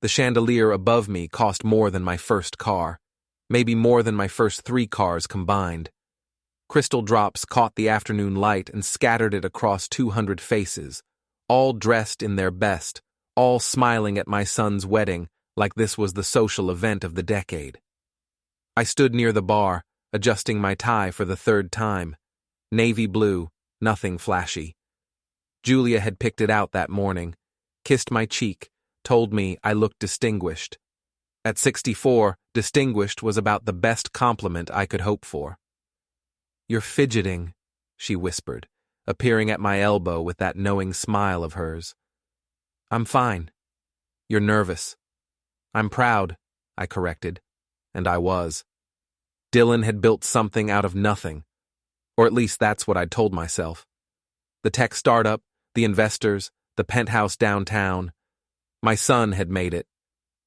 The chandelier above me cost more than my first car, maybe more than my first 3 cars combined. Crystal drops caught the afternoon light and scattered it across 200 faces, all dressed in their best, all smiling at my son's wedding like this was the social event of the decade. I stood near the bar, adjusting my tie for the 3rd time. Navy blue, nothing flashy. Julia had picked it out that morning, kissed my cheek, told me I looked distinguished. At 64, distinguished was about the best compliment I could hope for. "You're fidgeting," she whispered, appearing at my elbow with that knowing smile of hers. "I'm fine. You're nervous." "I'm proud," I corrected, and I was. Dylan had built something out of nothing, or at least that's what I'd told myself. The tech startup, the investors, the penthouse downtown. My son had made it,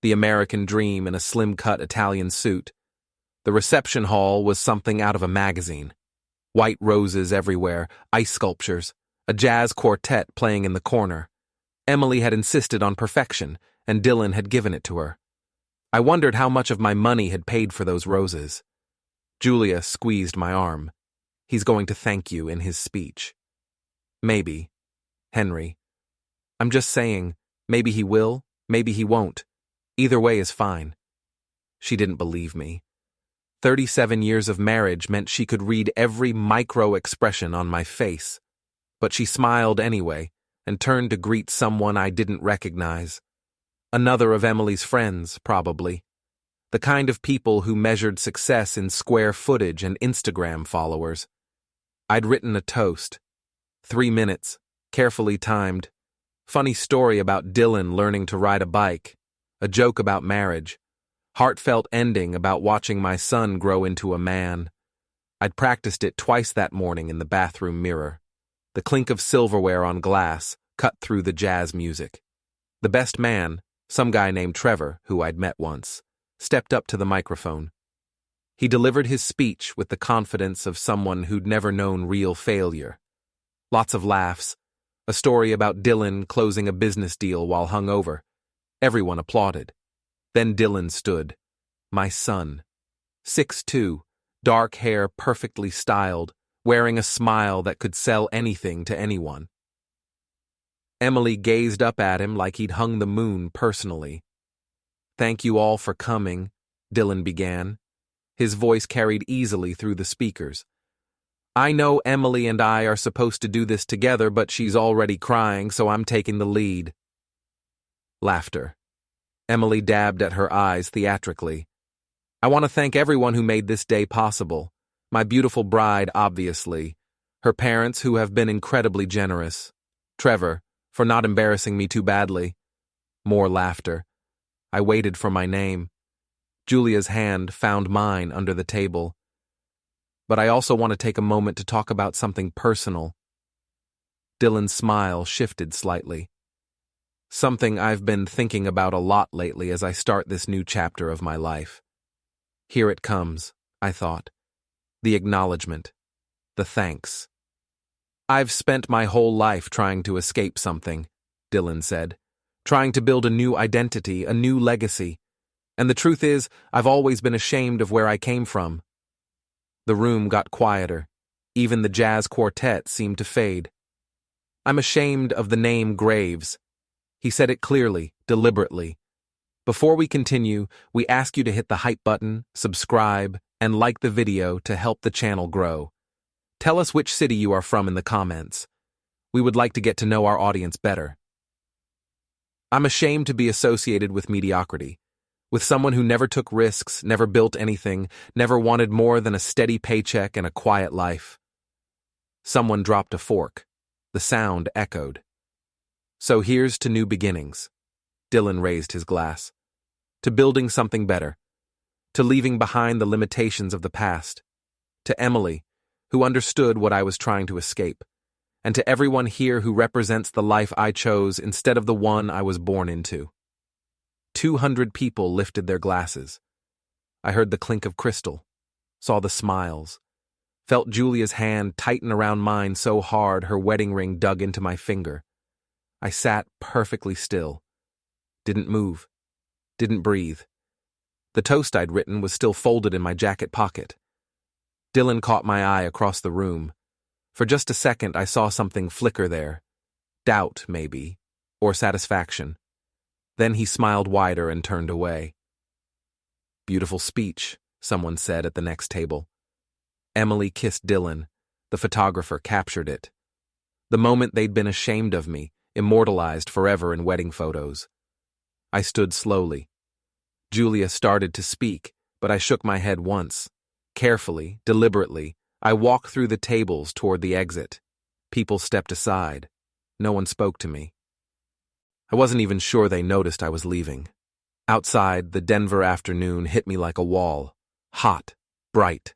the American dream in a slim-cut Italian suit. The reception hall was something out of a magazine. White roses everywhere, ice sculptures, a jazz quartet playing in the corner. Emily had insisted on perfection, and Dylan had given it to her. I wondered how much of my money had paid for those roses. Julia squeezed my arm. "He's going to thank you in his speech." "Maybe. Henry. I'm just saying, maybe he will, maybe he won't. Either way is fine." She didn't believe me. 37 years of marriage meant she could read every micro-expression on my face. But she smiled anyway and turned to greet someone I didn't recognize. Another of Emily's friends, probably. The kind of people who measured success in square footage and Instagram followers. I'd written a toast. 3 minutes, carefully timed. Funny story about Dylan learning to ride a bike. A joke about marriage. Heartfelt ending about watching my son grow into a man. I'd practiced it twice that morning in the bathroom mirror. The clink of silverware on glass cut through the jazz music. The best man, some guy named Trevor, who I'd met once, stepped up to the microphone. He delivered his speech with the confidence of someone who'd never known real failure. Lots of laughs. A story about Dylan closing a business deal while hungover. Everyone applauded. Then Dylan stood. My son. 6'2", dark hair perfectly styled, wearing a smile that could sell anything to anyone. Emily gazed up at him like he'd hung the moon personally. "Thank you all for coming," Dylan began. His voice carried easily through the speakers. "I know Emily and I are supposed to do this together, but she's already crying, so I'm taking the lead." Laughter. Emily dabbed at her eyes theatrically. "I want to thank everyone who made this day possible. My beautiful bride, obviously. Her parents, who have been incredibly generous. Trevor, for not embarrassing me too badly." More laughter. I waited for my name. Julia's hand found mine under the table. "But I also want to take a moment to talk about something personal." Dylan's smile shifted slightly. "Something I've been thinking about a lot lately as I start this new chapter of my life. Here it comes," I thought. The acknowledgement. The thanks. "I've spent my whole life trying to escape something," Dylan said. "Trying to build a new identity, a new legacy. And the truth is, I've always been ashamed of where I came from." The room got quieter. Even the jazz quartet seemed to fade. "I'm ashamed of the name Graves." He said it clearly, deliberately. "Before we continue, we ask you to hit the hype button, subscribe, and like the video to help the channel grow. Tell us which city you are from in the comments. We would like to get to know our audience better." I'm ashamed to be associated with mediocrity, with someone who never took risks, never built anything, never wanted more than a steady paycheck and a quiet life. Someone dropped a fork. The sound echoed. "So here's to new beginnings." Dylan raised his glass. "To building something better. To leaving behind the limitations of the past. To Emily, who understood what I was trying to escape. And to everyone here who represents the life I chose instead of the one I was born into." 200 people lifted their glasses. I heard the clink of crystal, saw the smiles, felt Julia's hand tighten around mine so hard her wedding ring dug into my finger. I sat perfectly still, didn't move, Didn't breathe. The toast I'd written was still folded in my jacket pocket. Dylan caught my eye across the room. For just a second, I saw something flicker there. Doubt, maybe, or satisfaction. Then he smiled wider and turned away. "Beautiful speech," someone said at the next table. Emily kissed Dylan. The photographer captured it. The moment they'd been ashamed of me, immortalized forever in wedding photos. I stood slowly. Julia started to speak, but I shook my head once. Carefully, deliberately, I walked through the tables toward the exit. People stepped aside. No one spoke to me. I wasn't even sure they noticed I was leaving. Outside, the Denver afternoon hit me like a wall. Hot, bright.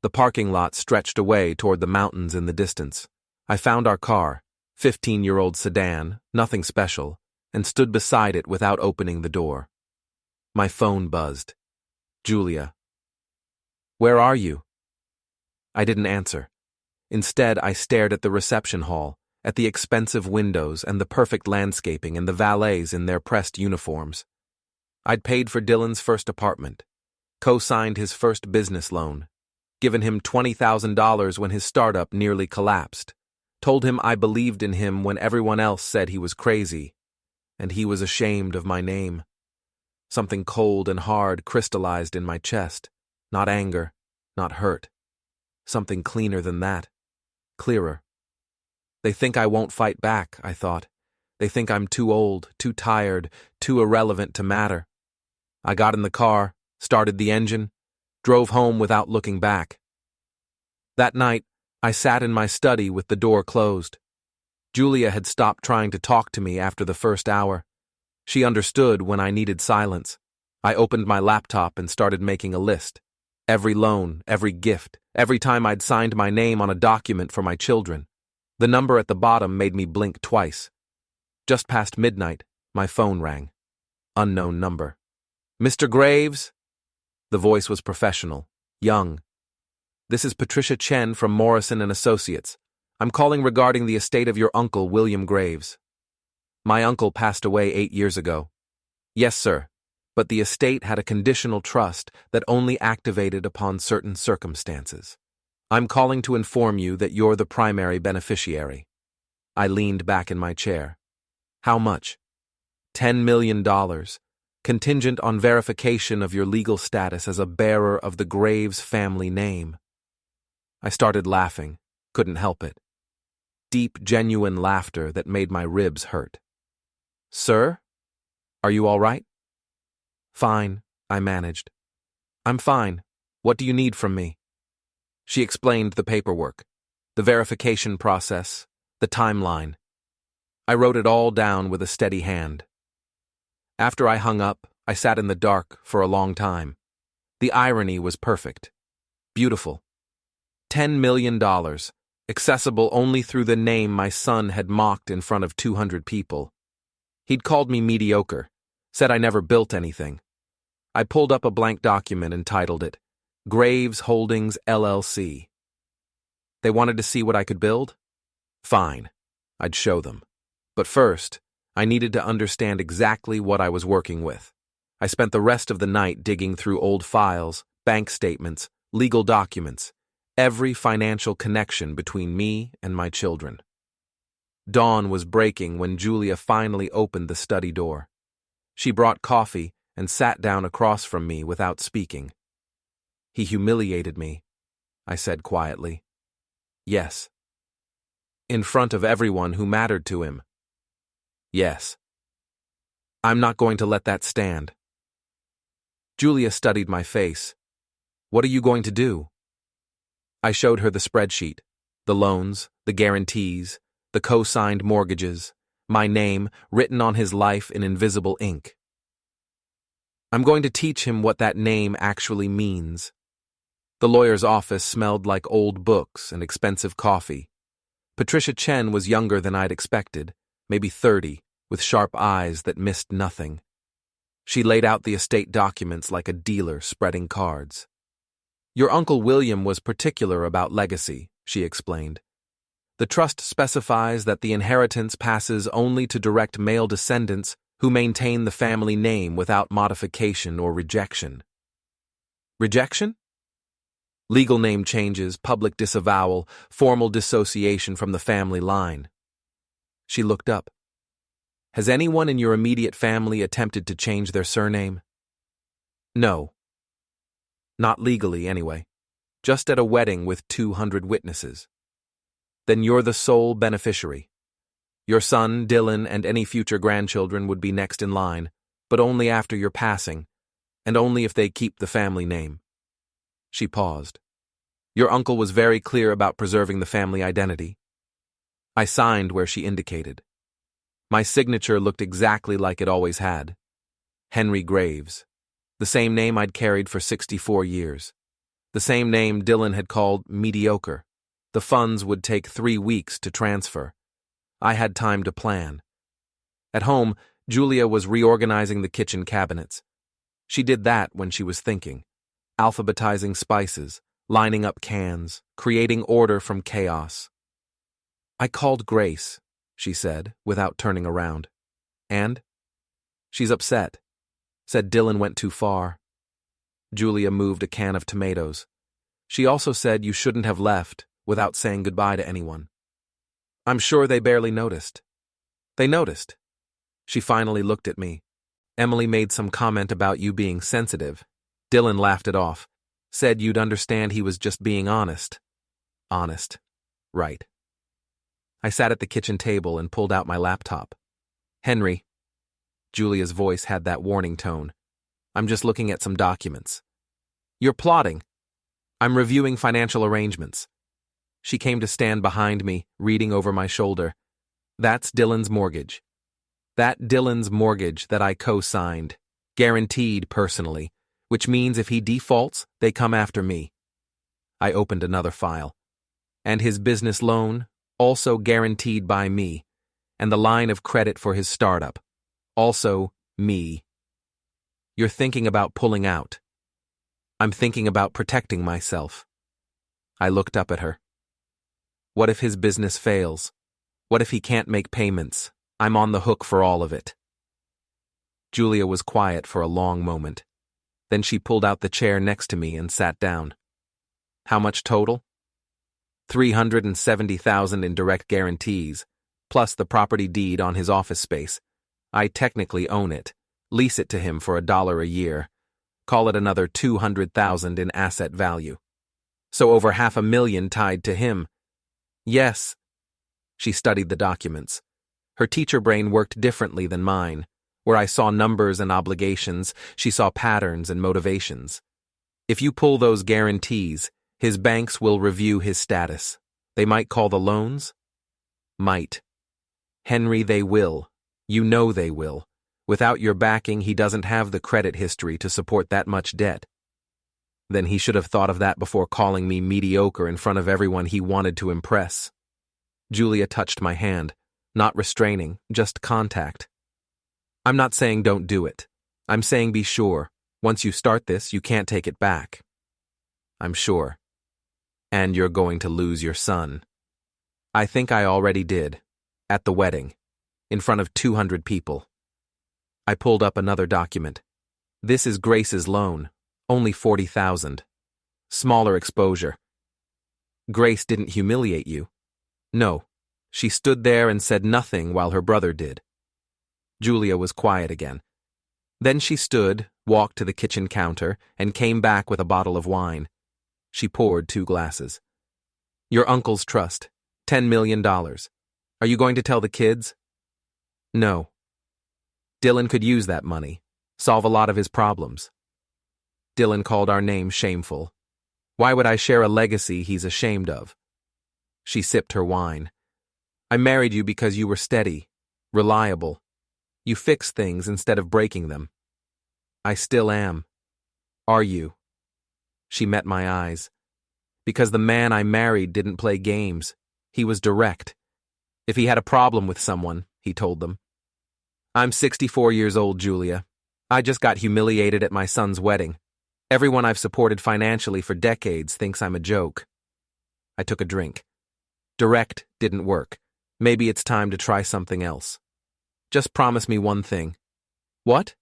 The parking lot stretched away toward the mountains in the distance. I found our car, 15-year-old sedan, nothing special, and stood beside it without opening the door. My phone buzzed. Julia. "Where are you?" I didn't answer. Instead, I stared at the reception hall, at the expensive windows and the perfect landscaping and the valets in their pressed uniforms. I'd paid for Dylan's first apartment, co-signed his first business loan, given him $20,000 when his startup nearly collapsed, told him I believed in him when everyone else said he was crazy, and he was ashamed of my name. Something cold and hard crystallized in my chest, not anger, not hurt. Something cleaner than that, clearer. They think I won't fight back, I thought. They think I'm too old, too tired, too irrelevant to matter. I got in the car, started the engine, drove home without looking back. That night, I sat in my study with the door closed. Julia had stopped trying to talk to me after the first hour. She understood when I needed silence. I opened my laptop and started making a list. Every loan, every gift, every time I'd signed my name on a document for my children. The number at the bottom made me blink twice. Just past midnight, my phone rang. Unknown number. "Mr. Graves?" The voice was professional, young. "This is Patricia Chen from Morrison & Associates. I'm calling regarding the estate of your uncle, William Graves. My uncle passed away 8 years ago." "Yes, sir, but the estate had a conditional trust that only activated upon certain circumstances. I'm calling to inform you that you're the primary beneficiary." I leaned back in my chair. "How much?" $10 million, contingent on verification of your legal status as a bearer of the Graves family name. I started laughing, couldn't help it. Deep, genuine laughter that made my ribs hurt. "Sir? Are you all right?" "Fine," I managed. "I'm fine. What do you need from me?" She explained the paperwork, the verification process, the timeline. I wrote it all down with a steady hand. After I hung up, I sat in the dark for a long time. The irony was perfect. Beautiful. $10 million, accessible only through the name my son had mocked in front of 200 people. He'd called me mediocre, said I never built anything. I pulled up a blank document and titled it, Graves Holdings, LLC. They wanted to see what I could build? Fine, I'd show them. But first, I needed to understand exactly what I was working with. I spent the rest of the night digging through old files, bank statements, legal documents, every financial connection between me and my children. Dawn was breaking when Julia finally opened the study door. She brought coffee and sat down across from me without speaking. "He humiliated me," I said quietly. "Yes." "In front of everyone who mattered to him." "Yes." "I'm not going to let that stand." Julia studied my face. "What are you going to do?" I showed her the spreadsheet, the loans, the guarantees, the co-signed mortgages, my name written on his life in invisible ink. "I'm going to teach him what that name actually means." The lawyer's office smelled like old books and expensive coffee. Patricia Chen was younger than I'd expected, maybe 30, with sharp eyes that missed nothing. She laid out the estate documents like a dealer spreading cards. "Your Uncle William was particular about legacy," she explained. "The trust specifies that the inheritance passes only to direct male descendants who maintain the family name without modification or rejection. Rejection? Legal name changes, public disavowal, formal dissociation from the family line. She looked up. Has anyone in your immediate family attempted to change their surname? No. Not legally, anyway. Just at a wedding with 200 witnesses. Then you're the sole beneficiary. Your son, Dylan, and any future grandchildren would be next in line, but only after your passing, and only if they keep the family name. She paused. Your uncle was very clear about preserving the family identity. I signed where she indicated. My signature looked exactly like it always had. Henry Graves. The same name I'd carried for 64 years. The same name Dylan had called mediocre. The funds would take 3 weeks to transfer. I had time to plan. At home, Julia was reorganizing the kitchen cabinets. She did that when she was thinking, alphabetizing spices, lining up cans, creating order from chaos. I called Grace, she said, without turning around. And? She's upset. Said Dylan went too far. Julia moved a can of tomatoes. She also said you shouldn't have left without saying goodbye to anyone. I'm sure they barely noticed. They noticed. She finally looked at me. Emily made some comment about you being sensitive. Dylan laughed it off. Said you'd understand he was just being honest. Honest. Right. I sat at the kitchen table and pulled out my laptop. Henry. Julia's voice had that warning tone. I'm just looking at some documents. You're plotting. I'm reviewing financial arrangements. She came to stand behind me, reading over my shoulder. That's Dylan's mortgage. That Dylan's mortgage that I co-signed, guaranteed personally, which means if he defaults, they come after me. I opened another file. And his business loan, also guaranteed by me, and the line of credit for his startup, also me. You're thinking about pulling out. I'm thinking about protecting myself. I looked up at her. What if his business fails? What if he can't make payments? I'm on the hook for all of it. Julia was quiet for a long moment. Then she pulled out the chair next to me and sat down. How much total? $370,000 in direct guarantees, plus the property deed on his office space. I technically own it, lease it to him for $1 a year. Call it another $200,000 in asset value. So over $500,000 tied to him. Yes. She studied the documents. Her teacher brain worked differently than mine. Where I saw numbers and obligations, she saw patterns and motivations. If you pull those guarantees, his banks will review his status. They might call the loans? Might. Henry, they will. You know they will. Without your backing, he doesn't have the credit history to support that much debt. Then he should have thought of that before calling me mediocre in front of everyone he wanted to impress. Julia touched my hand, not restraining, just contact. I'm not saying don't do it. I'm saying be sure. Once you start this, you can't take it back. I'm sure. And you're going to lose your son. I think I already did. At the wedding. In front of 200 people. I pulled up another document. This is Grace's loan. Only $40,000. Smaller exposure. Grace didn't humiliate you. No. She stood there and said nothing while her brother did. Julia was quiet again. Then she stood, walked to the kitchen counter, and came back with a bottle of wine. She poured 2 glasses. Your uncle's trust. $10 million. Are you going to tell the kids? No. Dylan could use that money. Solve a lot of his problems. Dylan called our name shameful. Why would I share a legacy he's ashamed of? She sipped her wine. I married you because you were steady, reliable. You fix things instead of breaking them. I still am. Are you? She met my eyes. Because the man I married didn't play games. He was direct. If he had a problem with someone, he told them. I'm 64 years old, Julia. I just got humiliated at my son's wedding. Everyone I've supported financially for decades thinks I'm a joke. I took a drink. Direct didn't work. Maybe it's time to try something else. Just promise me one thing. What?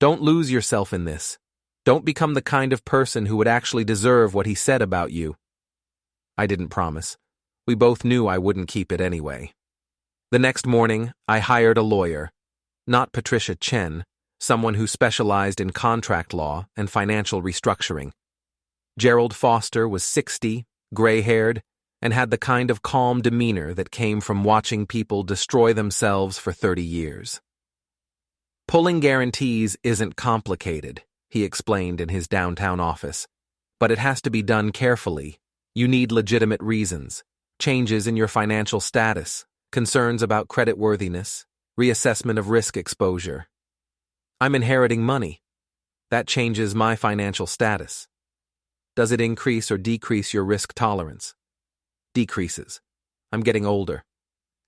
Don't lose yourself in this. Don't become the kind of person who would actually deserve what he said about you. I didn't promise. We both knew I wouldn't keep it anyway. The next morning, I hired a lawyer. Not Patricia Chen, someone who specialized in contract law and financial restructuring. Gerald Foster was 60, gray-haired, and had the kind of calm demeanor that came from watching people destroy themselves for 30 years. Pulling guarantees isn't complicated, he explained in his downtown office, but it has to be done carefully. You need legitimate reasons, changes in your financial status, concerns about creditworthiness, reassessment of risk exposure. I'm inheriting money. That changes my financial status. Does it increase or decrease your risk tolerance? Decreases. I'm getting older.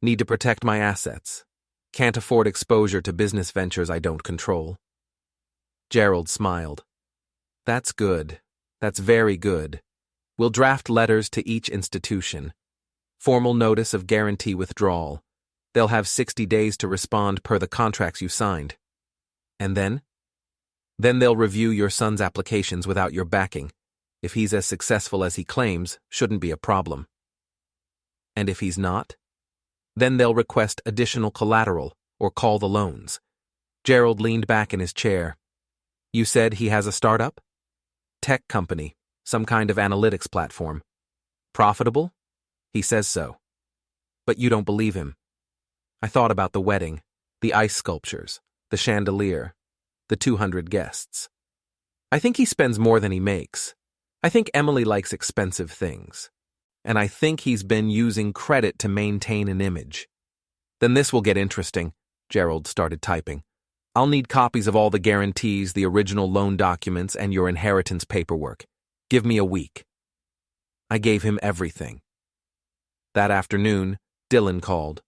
Need to protect my assets. Can't afford exposure to business ventures I don't control. Gerald smiled. That's good. That's very good. We'll draft letters to each institution. Formal notice of guarantee withdrawal. They'll have 60 days to respond per the contracts you signed. And then? Then they'll review your son's applications without your backing. If he's as successful as he claims, shouldn't be a problem. And if he's not? Then they'll request additional collateral or call the loans. Gerald leaned back in his chair. You said he has a startup? Tech company, some kind of analytics platform. Profitable? He says so. But you don't believe him. I thought about the wedding, the ice sculptures, the chandelier, the 200 guests. I think he spends more than he makes. I think Emily likes expensive things. And I think he's been using credit to maintain an image. Then this will get interesting, Gerald started typing. I'll need copies of all the guarantees, the original loan documents, and your inheritance paperwork. Give me a week. I gave him everything. That afternoon, Dylan called.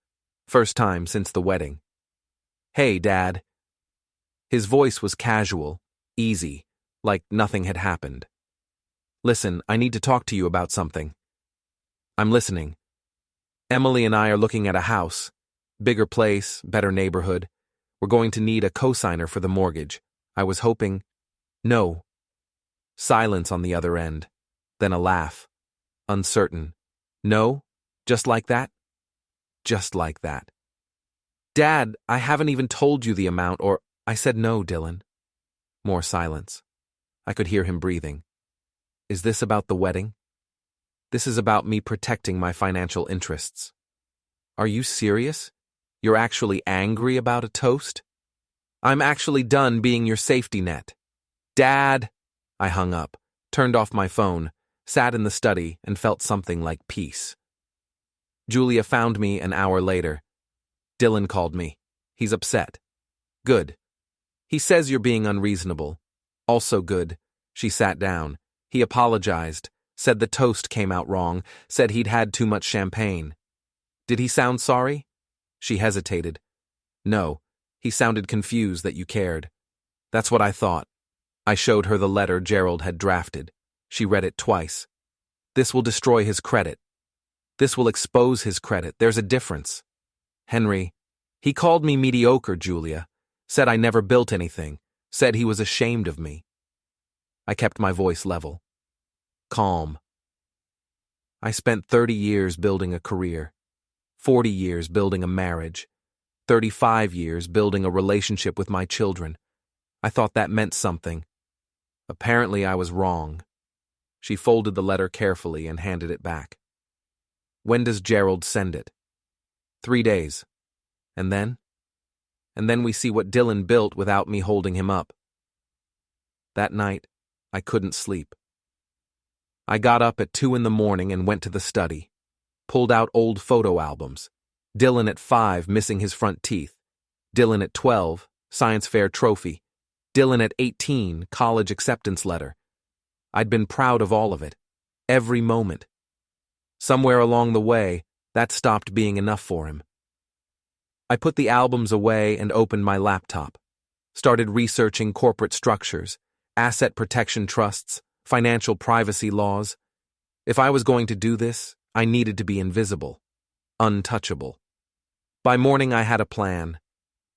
First time since the wedding. Hey, Dad. His voice was casual, easy, like nothing had happened. Listen, I need to talk to you about something. I'm listening. Emily and I are looking at a house. Bigger place, better neighborhood. We're going to need a cosigner for the mortgage. I was hoping... No. Silence on the other end. Then a laugh. Uncertain. No? Just like that? Just like that. Dad, I haven't even told you the amount, or... I said no, Dylan. More silence. I could hear him breathing. Is this about the wedding? This is about me protecting my financial interests. Are you serious? You're actually angry about a toast? I'm actually done being your safety net. Dad! I hung up, turned off my phone, sat in the study, and felt something like peace. Julia found me an hour later. Dylan called me. He's upset. Good. He says you're being unreasonable. Also good. She sat down. He apologized. Said the toast came out wrong, said he'd had too much champagne. Did he sound sorry? She hesitated. No, he sounded confused that you cared. That's what I thought. I showed her the letter Gerald had drafted. She read it twice. This will destroy his credit. This will expose his credit. There's a difference. Henry, he called me mediocre, Julia. Said I never built anything. Said he was ashamed of me. I kept my voice level. Calm. I spent 30 years building a career, 40 years building a marriage, 35 years building a relationship with my children. I thought that meant something. Apparently I was wrong. She folded the letter carefully and handed it back. When does Gerald send it? 3 days. And then? And then we see what Dylan built without me holding him up. That night, I couldn't sleep. I got up at 2 a.m. and went to the study. Pulled out old photo albums. Dylan at 5 missing his front teeth. Dylan at 12, science fair trophy. Dylan at 18, college acceptance letter. I'd been proud of all of it. Every moment. Somewhere along the way, that stopped being enough for him. I put the albums away and opened my laptop. Started researching corporate structures, asset protection trusts, financial privacy laws. If I was going to do this, I needed to be invisible, untouchable. By morning I had a plan.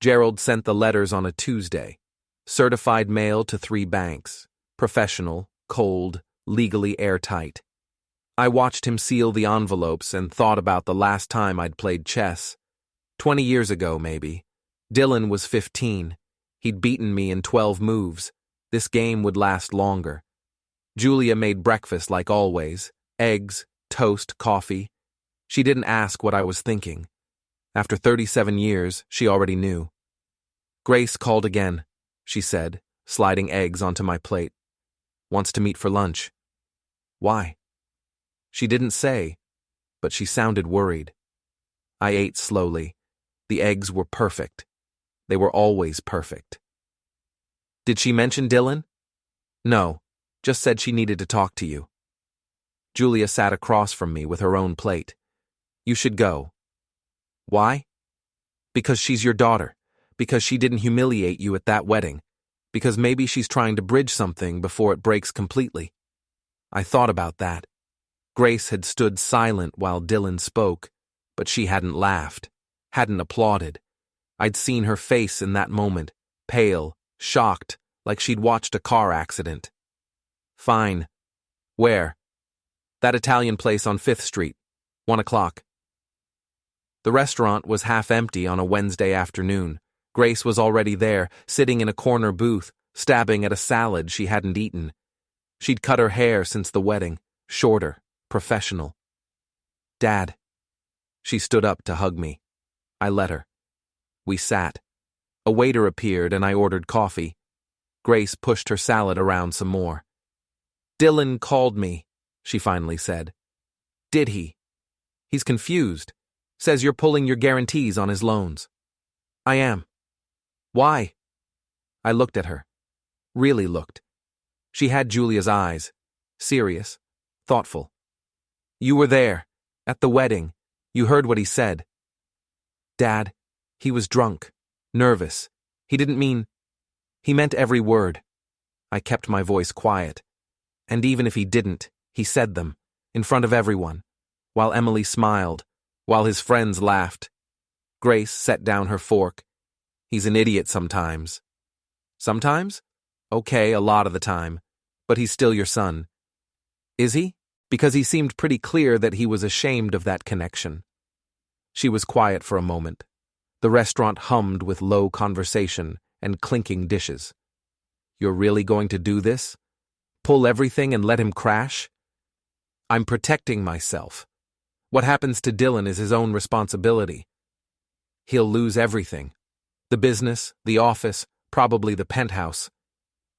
Gerald sent the letters on a Tuesday. Certified mail to 3 banks. Professional, cold, legally airtight. I watched him seal the envelopes and thought about the last time I'd played chess. 20 years ago, maybe. Dylan was 15. He'd beaten me in 12 moves. This game would last longer. Julia made breakfast like always. Eggs, toast, coffee. She didn't ask what I was thinking. After 37 years, she already knew. Grace called again, she said, sliding eggs onto my plate. Wants to meet for lunch. Why? She didn't say, but she sounded worried. I ate slowly. The eggs were perfect. They were always perfect. Did she mention Dylan? No, just said she needed to talk to you. Julia sat across from me with her own plate. You should go. Why? Because she's your daughter. Because she didn't humiliate you at that wedding. Because maybe she's trying to bridge something before it breaks completely. I thought about that. Grace had stood silent while Dylan spoke, but she hadn't laughed, hadn't applauded. I'd seen her face in that moment, pale, shocked, like she'd watched a car accident. Fine. Where? That Italian place on 5th Street. 1 o'clock. The restaurant was half empty on a Wednesday afternoon. Grace was already there, sitting in a corner booth, stabbing at a salad she hadn't eaten. She'd cut her hair since the wedding, shorter, professional. Dad. She stood up to hug me. I let her. We sat. A waiter appeared and I ordered coffee. Grace pushed her salad around some more. Dylan called me, she finally said. Did he? He's confused. Says you're pulling your guarantees on his loans. I am. Why? I looked at her. Really looked. She had Julia's eyes. Serious. Thoughtful. You were there. At the wedding. You heard what he said. Dad, he was drunk. Nervous. He didn't mean... He meant every word. I kept my voice quiet. And even if he didn't, he said them. In front of everyone. While Emily smiled. While his friends laughed. Grace set down her fork. He's an idiot sometimes. Sometimes? Okay, a lot of the time. But he's still your son. Is he? Because he seemed pretty clear that he was ashamed of that connection. She was quiet for a moment. The restaurant hummed with low conversation and clinking dishes. You're really going to do this? Pull everything and let him crash? I'm protecting myself. What happens to Dylan is his own responsibility. He'll lose everything. The business, the office, probably the penthouse.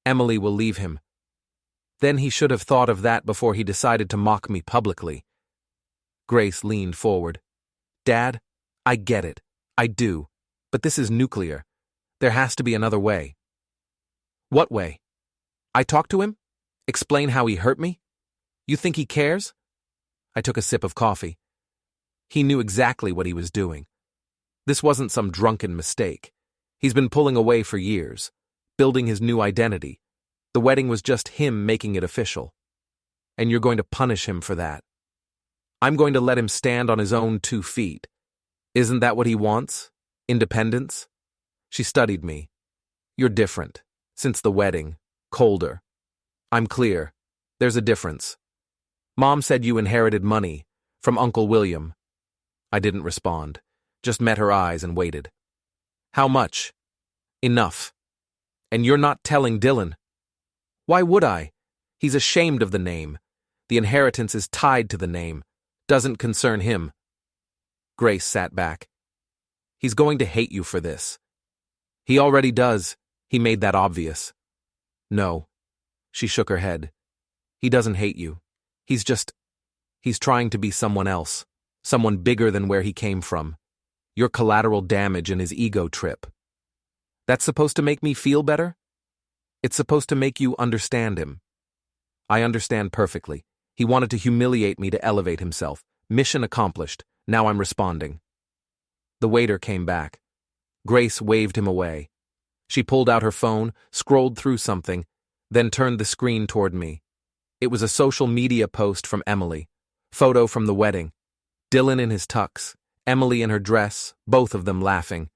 Emily will leave him. Then he should have thought of that before he decided to mock me publicly. Grace leaned forward. Dad, I get it. I do. But this is nuclear. There has to be another way. What way? I talk to him? Explain how he hurt me? You think he cares? I took a sip of coffee. He knew exactly what he was doing. This wasn't some drunken mistake. He's been pulling away for years, building his new identity. The wedding was just him making it official. And you're going to punish him for that. I'm going to let him stand on his own 2 feet. Isn't that what he wants? Independence? She studied me. You're different. Since the wedding. Colder. I'm clear. There's a difference. Mom said you inherited money from Uncle William. I didn't respond. Just met her eyes and waited. How much? Enough. And you're not telling Dylan. Why would I? He's ashamed of the name. The inheritance is tied to the name. Doesn't concern him. Grace sat back. He's going to hate you for this. He already does. He made that obvious. No. She shook her head. He doesn't hate you. He's trying to be someone else. Someone bigger than where he came from. You're collateral damage in his ego trip. That's supposed to make me feel better? It's supposed to make you understand him. I understand perfectly. He wanted to humiliate me to elevate himself. Mission accomplished. Now I'm responding. The waiter came back. Grace waved him away. She pulled out her phone, scrolled through something, then turned the screen toward me. It was a social media post from Emily. Photo from the wedding. Dylan in his tux. Emily in her dress, both of them laughing.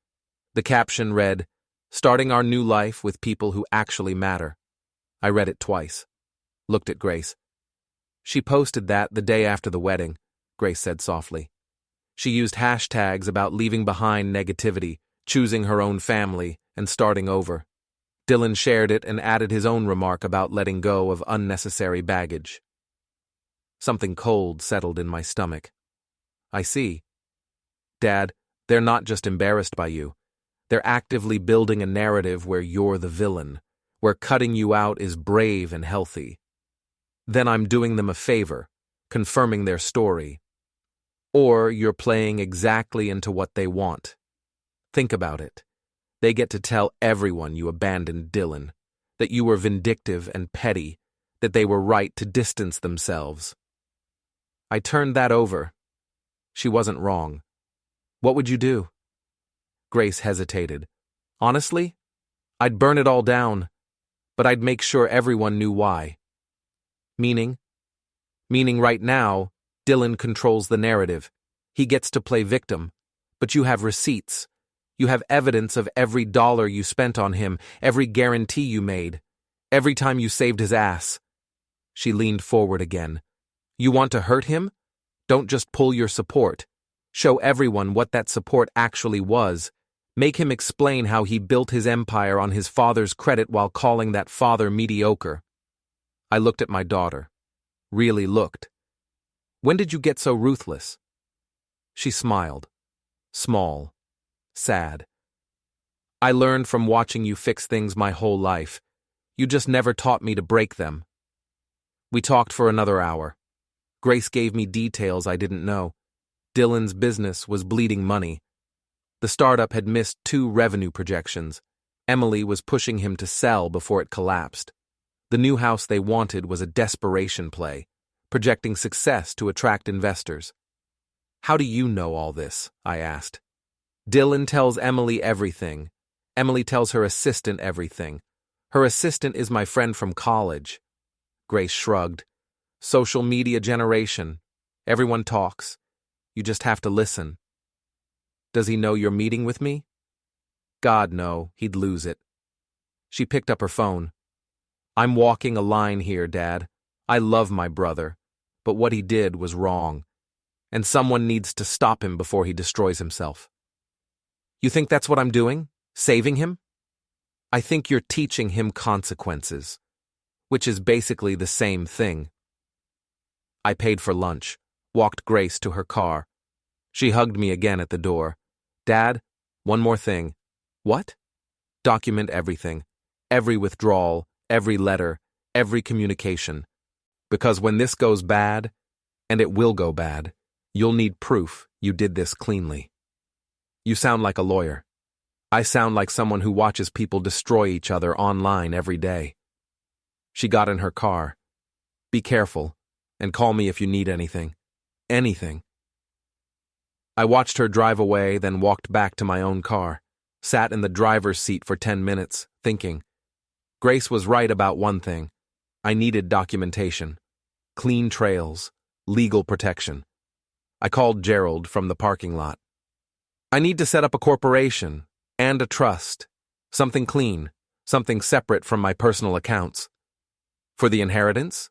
The caption read, "Starting our new life with people who actually matter." I read it twice. Looked at Grace. "She posted that the day after the wedding," Grace said softly. "She used hashtags about leaving behind negativity, choosing her own family, and starting over." Dylan shared it and added his own remark about letting go of unnecessary baggage. Something cold settled in my stomach. "I see. Dad, they're not just embarrassed by you. They're actively building a narrative where you're the villain, where cutting you out is brave and healthy. Then I'm doing them a favor, confirming their story. Or you're playing exactly into what they want. Think about it. They get to tell everyone you abandoned Dylan, that you were vindictive and petty, that they were right to distance themselves." I turned that over. She wasn't wrong. "What would you do?" Grace hesitated. "Honestly, I'd burn it all down, but I'd make sure everyone knew why." Meaning? Meaning right now, Dylan controls the narrative. He gets to play victim, but you have receipts. You have evidence of every dollar you spent on him, every guarantee you made, every time you saved his ass. She leaned forward again. "You want to hurt him? Don't just pull your support. Show everyone what that support actually was. Make him explain how he built his empire on his father's credit while calling that father mediocre." I looked at my daughter. Really looked. "When did you get so ruthless?" She smiled. Small. Sad. "I learned from watching you fix things my whole life. You just never taught me to break them." We talked for another hour. Grace gave me details I didn't know. Dylan's business was bleeding money. The startup had missed 2 revenue projections. Emily was pushing him to sell before it collapsed. The new house they wanted was a desperation play, projecting success to attract investors. "How do you know all this?" I asked. "Dylan tells Emily everything. Emily tells her assistant everything. Her assistant is my friend from college." Grace shrugged. "Social media generation. Everyone talks. You just have to listen." "Does he know you're meeting with me?" "God, no. He'd lose it." She picked up her phone. "I'm walking a line here, Dad. I love my brother, but what he did was wrong, and someone needs to stop him before he destroys himself." "You think that's what I'm doing? Saving him?" "I think you're teaching him consequences, which is basically the same thing." I paid for lunch, walked Grace to her car. She hugged me again at the door. "Dad, one more thing." "What?" "Document everything. Every withdrawal, every letter, every communication. Because when this goes bad, and it will go bad, you'll need proof you did this cleanly." "You sound like a lawyer." "I sound like someone who watches people destroy each other online every day." She got in her car. "Be careful, and call me if you need anything. Anything." I watched her drive away, then walked back to my own car, sat in the driver's seat for 10 minutes, thinking. Grace was right about one thing. I needed documentation. Clean trails, legal protection. I called Gerald from the parking lot. "I need to set up a corporation and a trust. Something clean, something separate from my personal accounts." "For the inheritance?"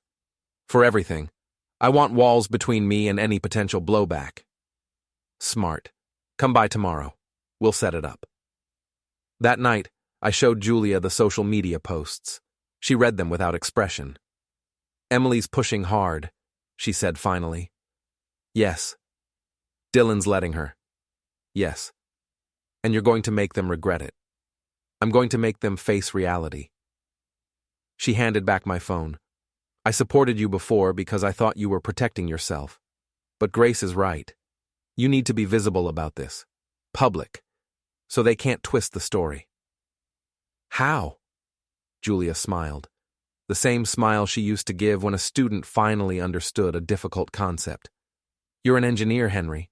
"For everything. I want walls between me and any potential blowback." "Smart. Come by tomorrow. We'll set it up." That night, I showed Julia the social media posts. She read them without expression. "Emily's pushing hard," she said finally. "Yes." "Dylan's letting her." "Yes." "And you're going to make them regret it." "I'm going to make them face reality." She handed back my phone. "I supported you before because I thought you were protecting yourself. But Grace is right. You need to be visible about this. Public. So they can't twist the story." "How?" Julia smiled. The same smile she used to give when a student finally understood a difficult concept. "You're an engineer, Henry.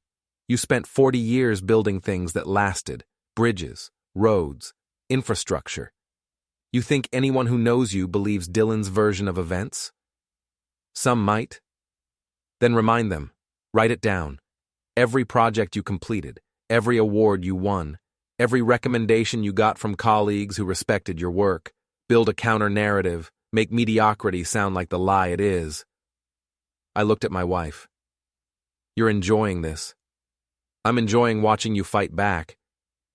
You spent 40 years building things that lasted. Bridges, roads, infrastructure. You think anyone who knows you believes Dylan's version of events? Some might. Then remind them. Write it down. Every project you completed, every award you won, Every recommendation you got from colleagues who respected your work. Build a counter-narrative, make mediocrity sound like the lie it is. I looked at my wife. You're enjoying this. I'm enjoying watching you fight back.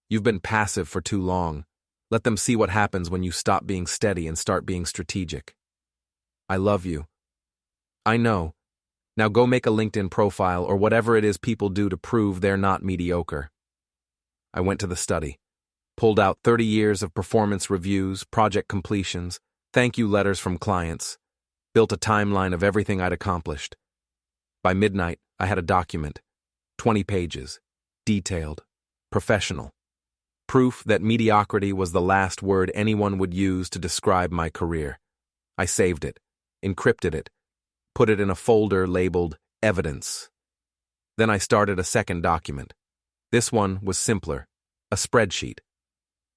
You've been passive for too long. Let them see what happens when you stop being steady and start being strategic. I love you. I know. Now go make a LinkedIn profile or whatever it is people do to prove they're not mediocre. I went to the study, pulled out 30 years of performance reviews, project completions, thank you letters from clients, built a timeline of everything I'd accomplished. By midnight, I had a document, 20 pages, detailed, professional. Proof that mediocrity was the last word anyone would use to describe my career. I saved it, encrypted it, put it in a folder labeled Evidence. Then I started a second document. This one was simpler, a spreadsheet.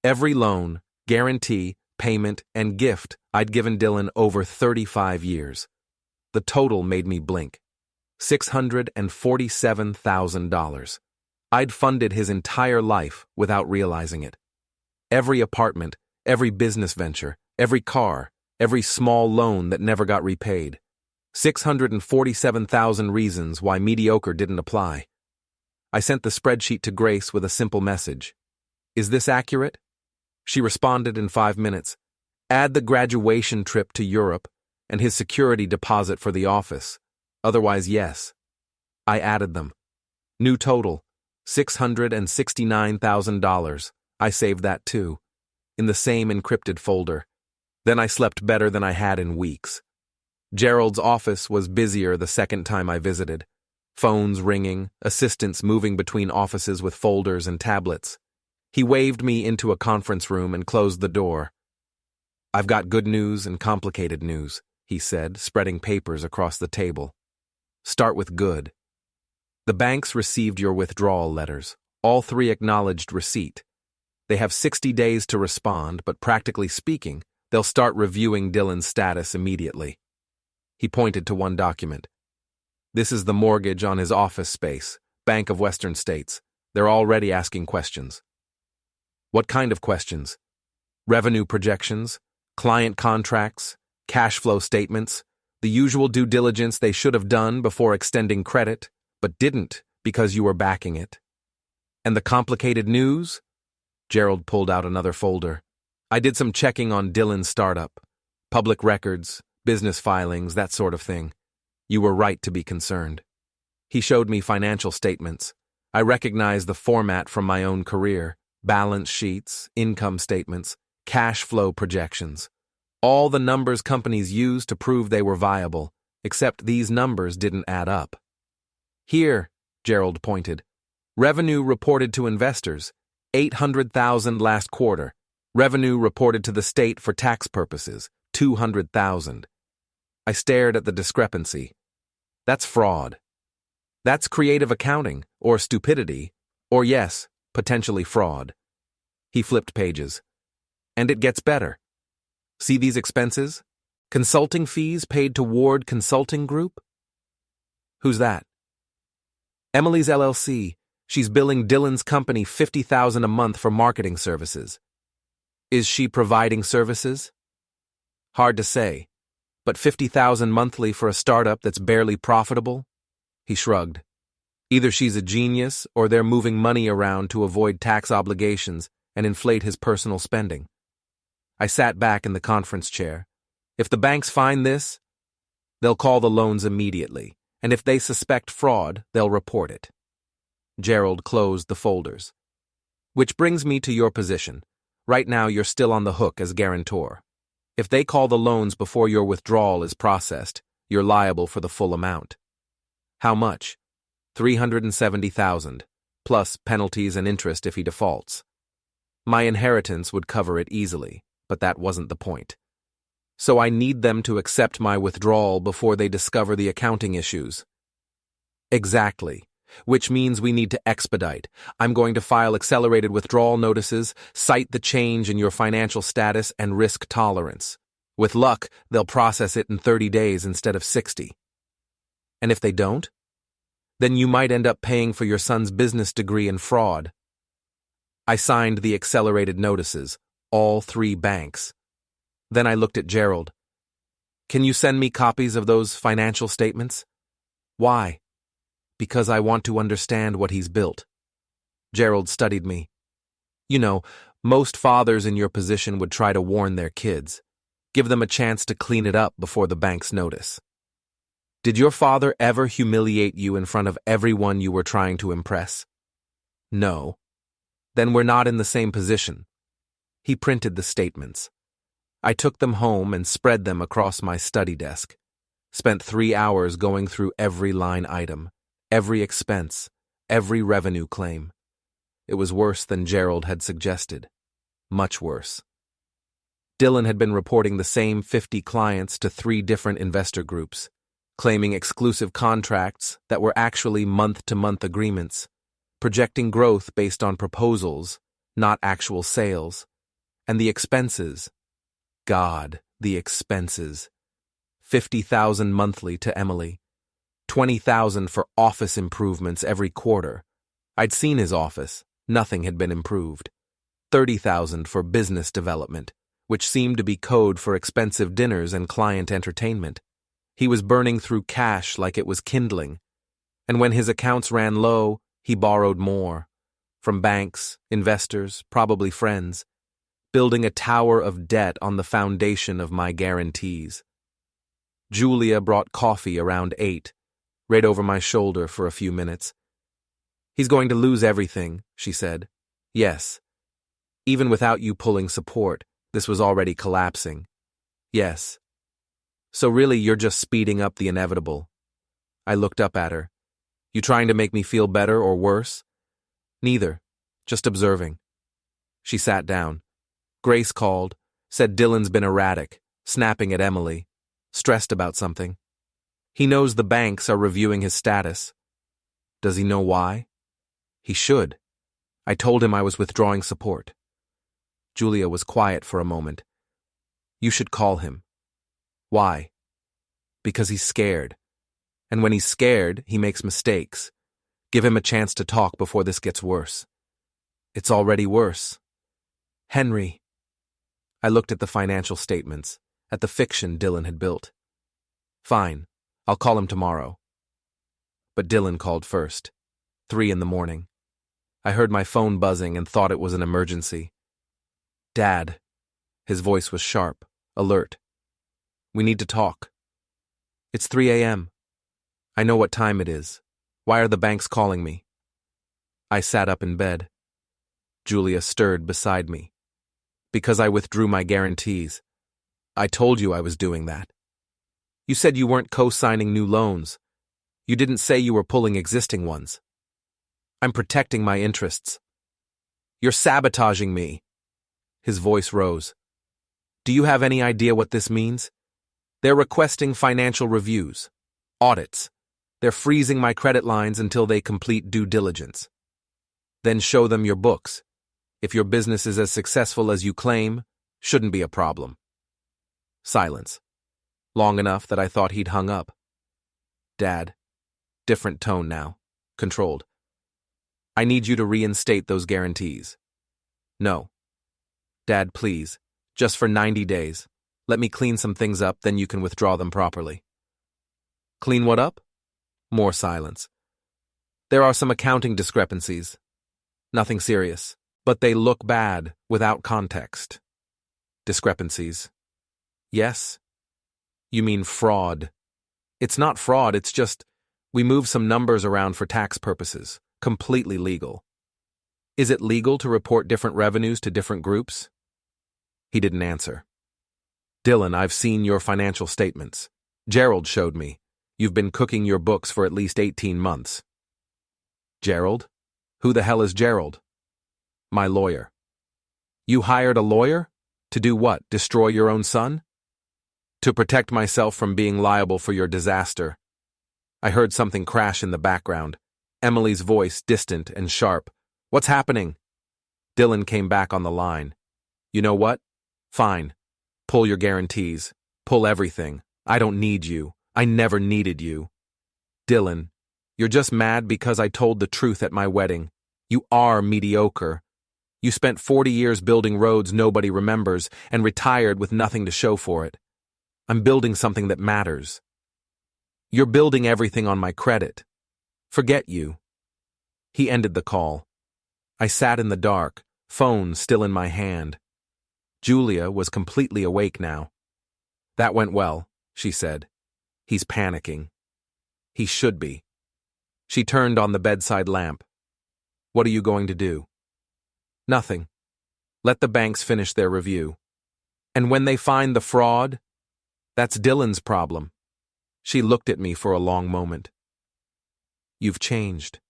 Every loan, guarantee, payment, and gift I'd given Dylan over 35 years. The total made me blink. $647,000. I'd funded his entire life without realizing it. Every apartment, every business venture, every car, every small loan that never got repaid. 647,000 reasons why mediocre didn't apply. I sent the spreadsheet to Grace with a simple message. Is this accurate? She responded in 5 minutes. Add the graduation trip to Europe and his security deposit for the office. Otherwise, yes. I added them. New total, $669,000. I saved that too, in the same encrypted folder. Then I slept better than I had in weeks. Gerald's office was busier the second time I visited. Phones ringing, assistants moving between offices with folders and tablets. He waved me into a conference room and closed the door. I've got good news and complicated news, he said, spreading papers across the table. Start with good. The banks received your withdrawal letters. All 3 acknowledged receipt. They have 60 days to respond, but practically speaking, they'll start reviewing Dylan's status immediately. He pointed to one document. This is the mortgage on his office space, Bank of Western States. They're already asking questions. What kind of questions? Revenue projections, client contracts, cash flow statements, the usual due diligence they should have done before extending credit, but didn't because you were backing it. And the complicated news? Gerald pulled out another folder. I did some checking on Dylan's startup. Public records, business filings, that sort of thing. You were right to be concerned. He showed me financial statements. I recognized the format from my own career. Balance sheets, income statements, cash flow projections. All the numbers companies use to prove they were viable, except these numbers didn't add up. Here, Gerald pointed. Revenue reported to investors, $800,000 last quarter. Revenue reported to the state for tax purposes, $200,000. I stared at the discrepancy. That's fraud. That's creative accounting, or stupidity, or yes, potentially fraud. He flipped pages. And it gets better. See these expenses? Consulting fees paid to Ward Consulting Group? Who's that? Emily's LLC. She's billing Dylan's company $50,000 a month for marketing services. Is she providing services? Hard to say. But $50,000 monthly for a startup that's barely profitable? He shrugged. Either she's a genius or they're moving money around to avoid tax obligations and inflate his personal spending. I sat back in the conference chair. If the banks find this, they'll call the loans immediately, and if they suspect fraud, they'll report it. Gerald closed the folders. Which brings me to your position. Right now you're still on the hook as guarantor. If they call the loans before your withdrawal is processed, you're liable for the full amount. How much? $370,000, plus penalties and interest if he defaults. My inheritance would cover it easily, but that wasn't the point. So I need them to accept my withdrawal before they discover the accounting issues. Exactly. Which means we need to expedite. I'm going to file accelerated withdrawal notices, cite the change in your financial status and risk tolerance. With luck, they'll process it in 30 days instead of 60. And if they don't? Then you might end up paying for your son's business degree in fraud. I signed the accelerated notices, all 3 banks. Then I looked at Gerald. Can you send me copies of those financial statements? Why? Because I want to understand what he's built. Gerald studied me. You know, most fathers in your position would try to warn their kids, give them a chance to clean it up before the banks notice. Did your father ever humiliate you in front of everyone you were trying to impress? No. Then we're not in the same position. He printed the statements. I took them home and spread them across my study desk. Spent 3 hours going through every line item, every expense, every revenue claim. It was worse than Gerald had suggested. Much worse. Dylan had been reporting the same 50 clients to 3 different investor groups, claiming exclusive contracts that were actually month-to-month agreements, projecting growth based on proposals, not actual sales, and the expenses. God, the expenses. $50,000 monthly to Emily, $20,000 for office improvements every quarter. I'd seen his office. Nothing had been improved. $30,000 for business development, which seemed to be code for expensive dinners and client entertainment. He was burning through cash like it was kindling. And when his accounts ran low, he borrowed more. From banks, investors, probably friends. Building a tower of debt on the foundation of my guarantees. Julia brought coffee around 8, right over my shoulder for a few minutes. He's going to lose everything, she said. Yes. Even without you pulling support, this was already collapsing. Yes. So really you're just speeding up the inevitable. I looked up at her. You trying to make me feel better or worse? Neither. Just observing. She sat down. Grace called, said Dylan's been erratic, snapping at Emily, stressed about something. He knows the banks are reviewing his status. Does he know why? He should. I told him I was withdrawing support. Julia was quiet for a moment. You should call him. Why? Because he's scared. And when he's scared, he makes mistakes. Give him a chance to talk before this gets worse. It's already worse. Henry. I looked at the financial statements, at the fiction Dylan had built. Fine. I'll call him tomorrow. But Dylan called first. 3 a.m. I heard my phone buzzing and thought it was an emergency. Dad. His voice was sharp, alert. We need to talk. It's 3 a.m. I know what time it is. Why are the banks calling me? I sat up in bed. Julia stirred beside me. Because I withdrew my guarantees. I told you I was doing that. You said you weren't co-signing new loans. You didn't say you were pulling existing ones. I'm protecting my interests. You're sabotaging me. His voice rose. Do you have any idea what this means? They're requesting financial reviews, audits. They're freezing my credit lines until they complete due diligence. Then show them your books. If your business is as successful as you claim, shouldn't be a problem. Silence. Long enough that I thought he'd hung up. Dad. Different tone now. Controlled. I need you to reinstate those guarantees. No. Dad, please. Just for 90 days. Let me clean some things up, then you can withdraw them properly. Clean what up? More silence. There are some accounting discrepancies. Nothing serious, but they look bad without context. Discrepancies. Yes? You mean fraud. It's not fraud, it's just we move some numbers around for tax purposes. Completely legal. Is it legal to report different revenues to different groups? He didn't answer. Dylan, I've seen your financial statements. Gerald showed me. You've been cooking your books for at least 18 months. Gerald? Who the hell is Gerald? My lawyer. You hired a lawyer? To do what, destroy your own son? To protect myself from being liable for your disaster. I heard something crash in the background. Emily's voice distant and sharp. What's happening? Dylan came back on the line. You know what? Fine. Pull your guarantees. Pull everything. I don't need you. I never needed you. Dylan, you're just mad because I told the truth at my wedding. You are mediocre. You spent 40 years building roads nobody remembers and retired with nothing to show for it. I'm building something that matters. You're building everything on my credit. Forget you. He ended the call. I sat in the dark, phone still in my hand. Julia was completely awake now. That went well, she said. He's panicking. He should be. She turned on the bedside lamp. What are you going to do? Nothing. Let the banks finish their review. And when they find the fraud, that's Dylan's problem. She looked at me for a long moment. You've changed.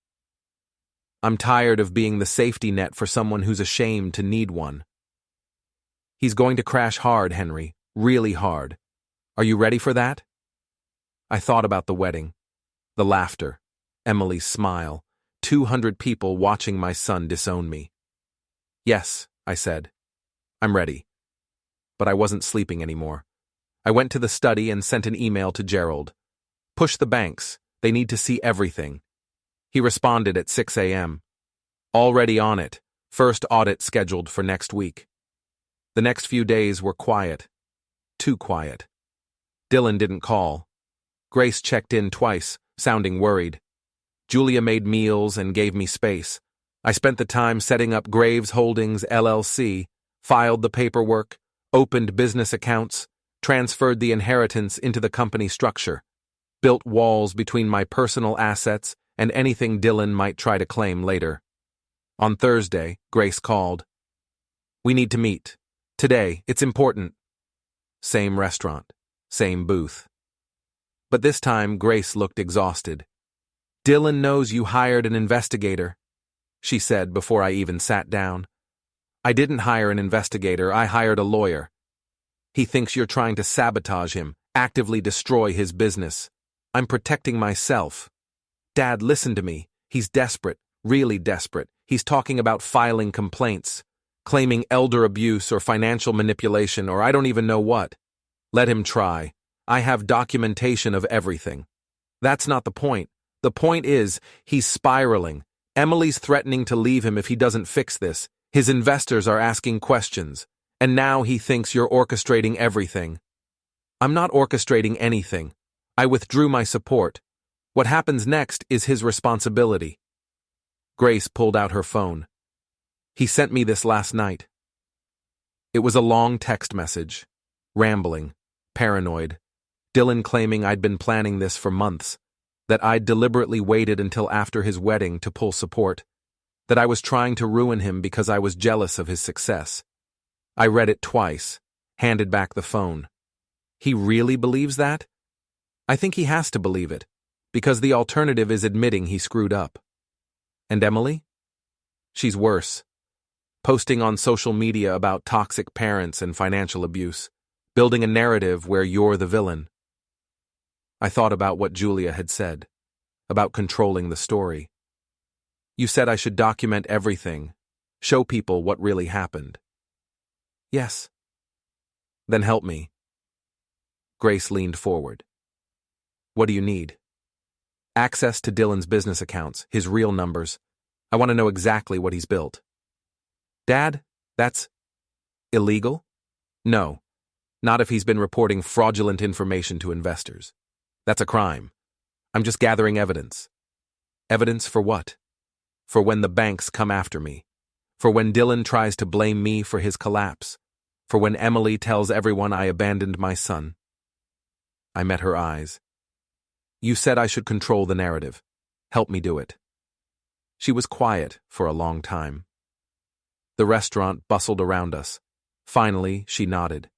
I'm tired of being the safety net for someone who's ashamed to need one. He's going to crash hard, Henry, really hard. Are you ready for that? I thought about the wedding, the laughter, Emily's smile, 200 people watching my son disown me. Yes, I said. I'm ready. But I wasn't sleeping anymore. I went to the study and sent an email to Gerald. Push the banks. They need to see everything. He responded at 6 a.m. Already on it. First audit scheduled for next week. The next few days were quiet. Too quiet. Dylan didn't call. Grace checked in twice, sounding worried. Julia made meals and gave me space. I spent the time setting up Graves Holdings LLC, filed the paperwork, opened business accounts, transferred the inheritance into the company structure, built walls between my personal assets and anything Dylan might try to claim later. On Thursday, Grace called. We need to meet. Today, it's important. Same restaurant, same booth. But this time, Grace looked exhausted. Dylan knows you hired an investigator, she said before I even sat down. I didn't hire an investigator, I hired a lawyer. He thinks you're trying to sabotage him, actively destroy his business. I'm protecting myself. Dad, listen to me. He's desperate, really desperate. He's talking about filing complaints, claiming elder abuse or financial manipulation or I don't even know what. Let him try. I have documentation of everything. That's not the point. The point is, he's spiraling. Emily's threatening to leave him if he doesn't fix this. His investors are asking questions. And now he thinks you're orchestrating everything. I'm not orchestrating anything. I withdrew my support. What happens next is his responsibility. Grace pulled out her phone. He sent me this last night. It was a long text message. Rambling. Paranoid. Dylan claiming I'd been planning this for months. That I'd deliberately waited until after his wedding to pull support. That I was trying to ruin him because I was jealous of his success. I read it twice, handed back the phone. He really believes that? I think he has to believe it, because the alternative is admitting he screwed up. And Emily? She's worse. Posting on social media about toxic parents and financial abuse, building a narrative where you're the villain. I thought about what Julia had said, about controlling the story. You said I should document everything, show people what really happened. Yes. Then help me. Grace leaned forward. What do you need? Access to Dylan's business accounts, his real numbers. I want to know exactly what he's built. Dad, that's illegal? No, not if he's been reporting fraudulent information to investors. That's a crime. I'm just gathering evidence. Evidence for what? For when the banks come after me. For when Dylan tries to blame me for his collapse. For when Emily tells everyone I abandoned my son. I met her eyes. You said I should control the narrative. Help me do it. She was quiet for a long time. The restaurant bustled around us. Finally, she nodded.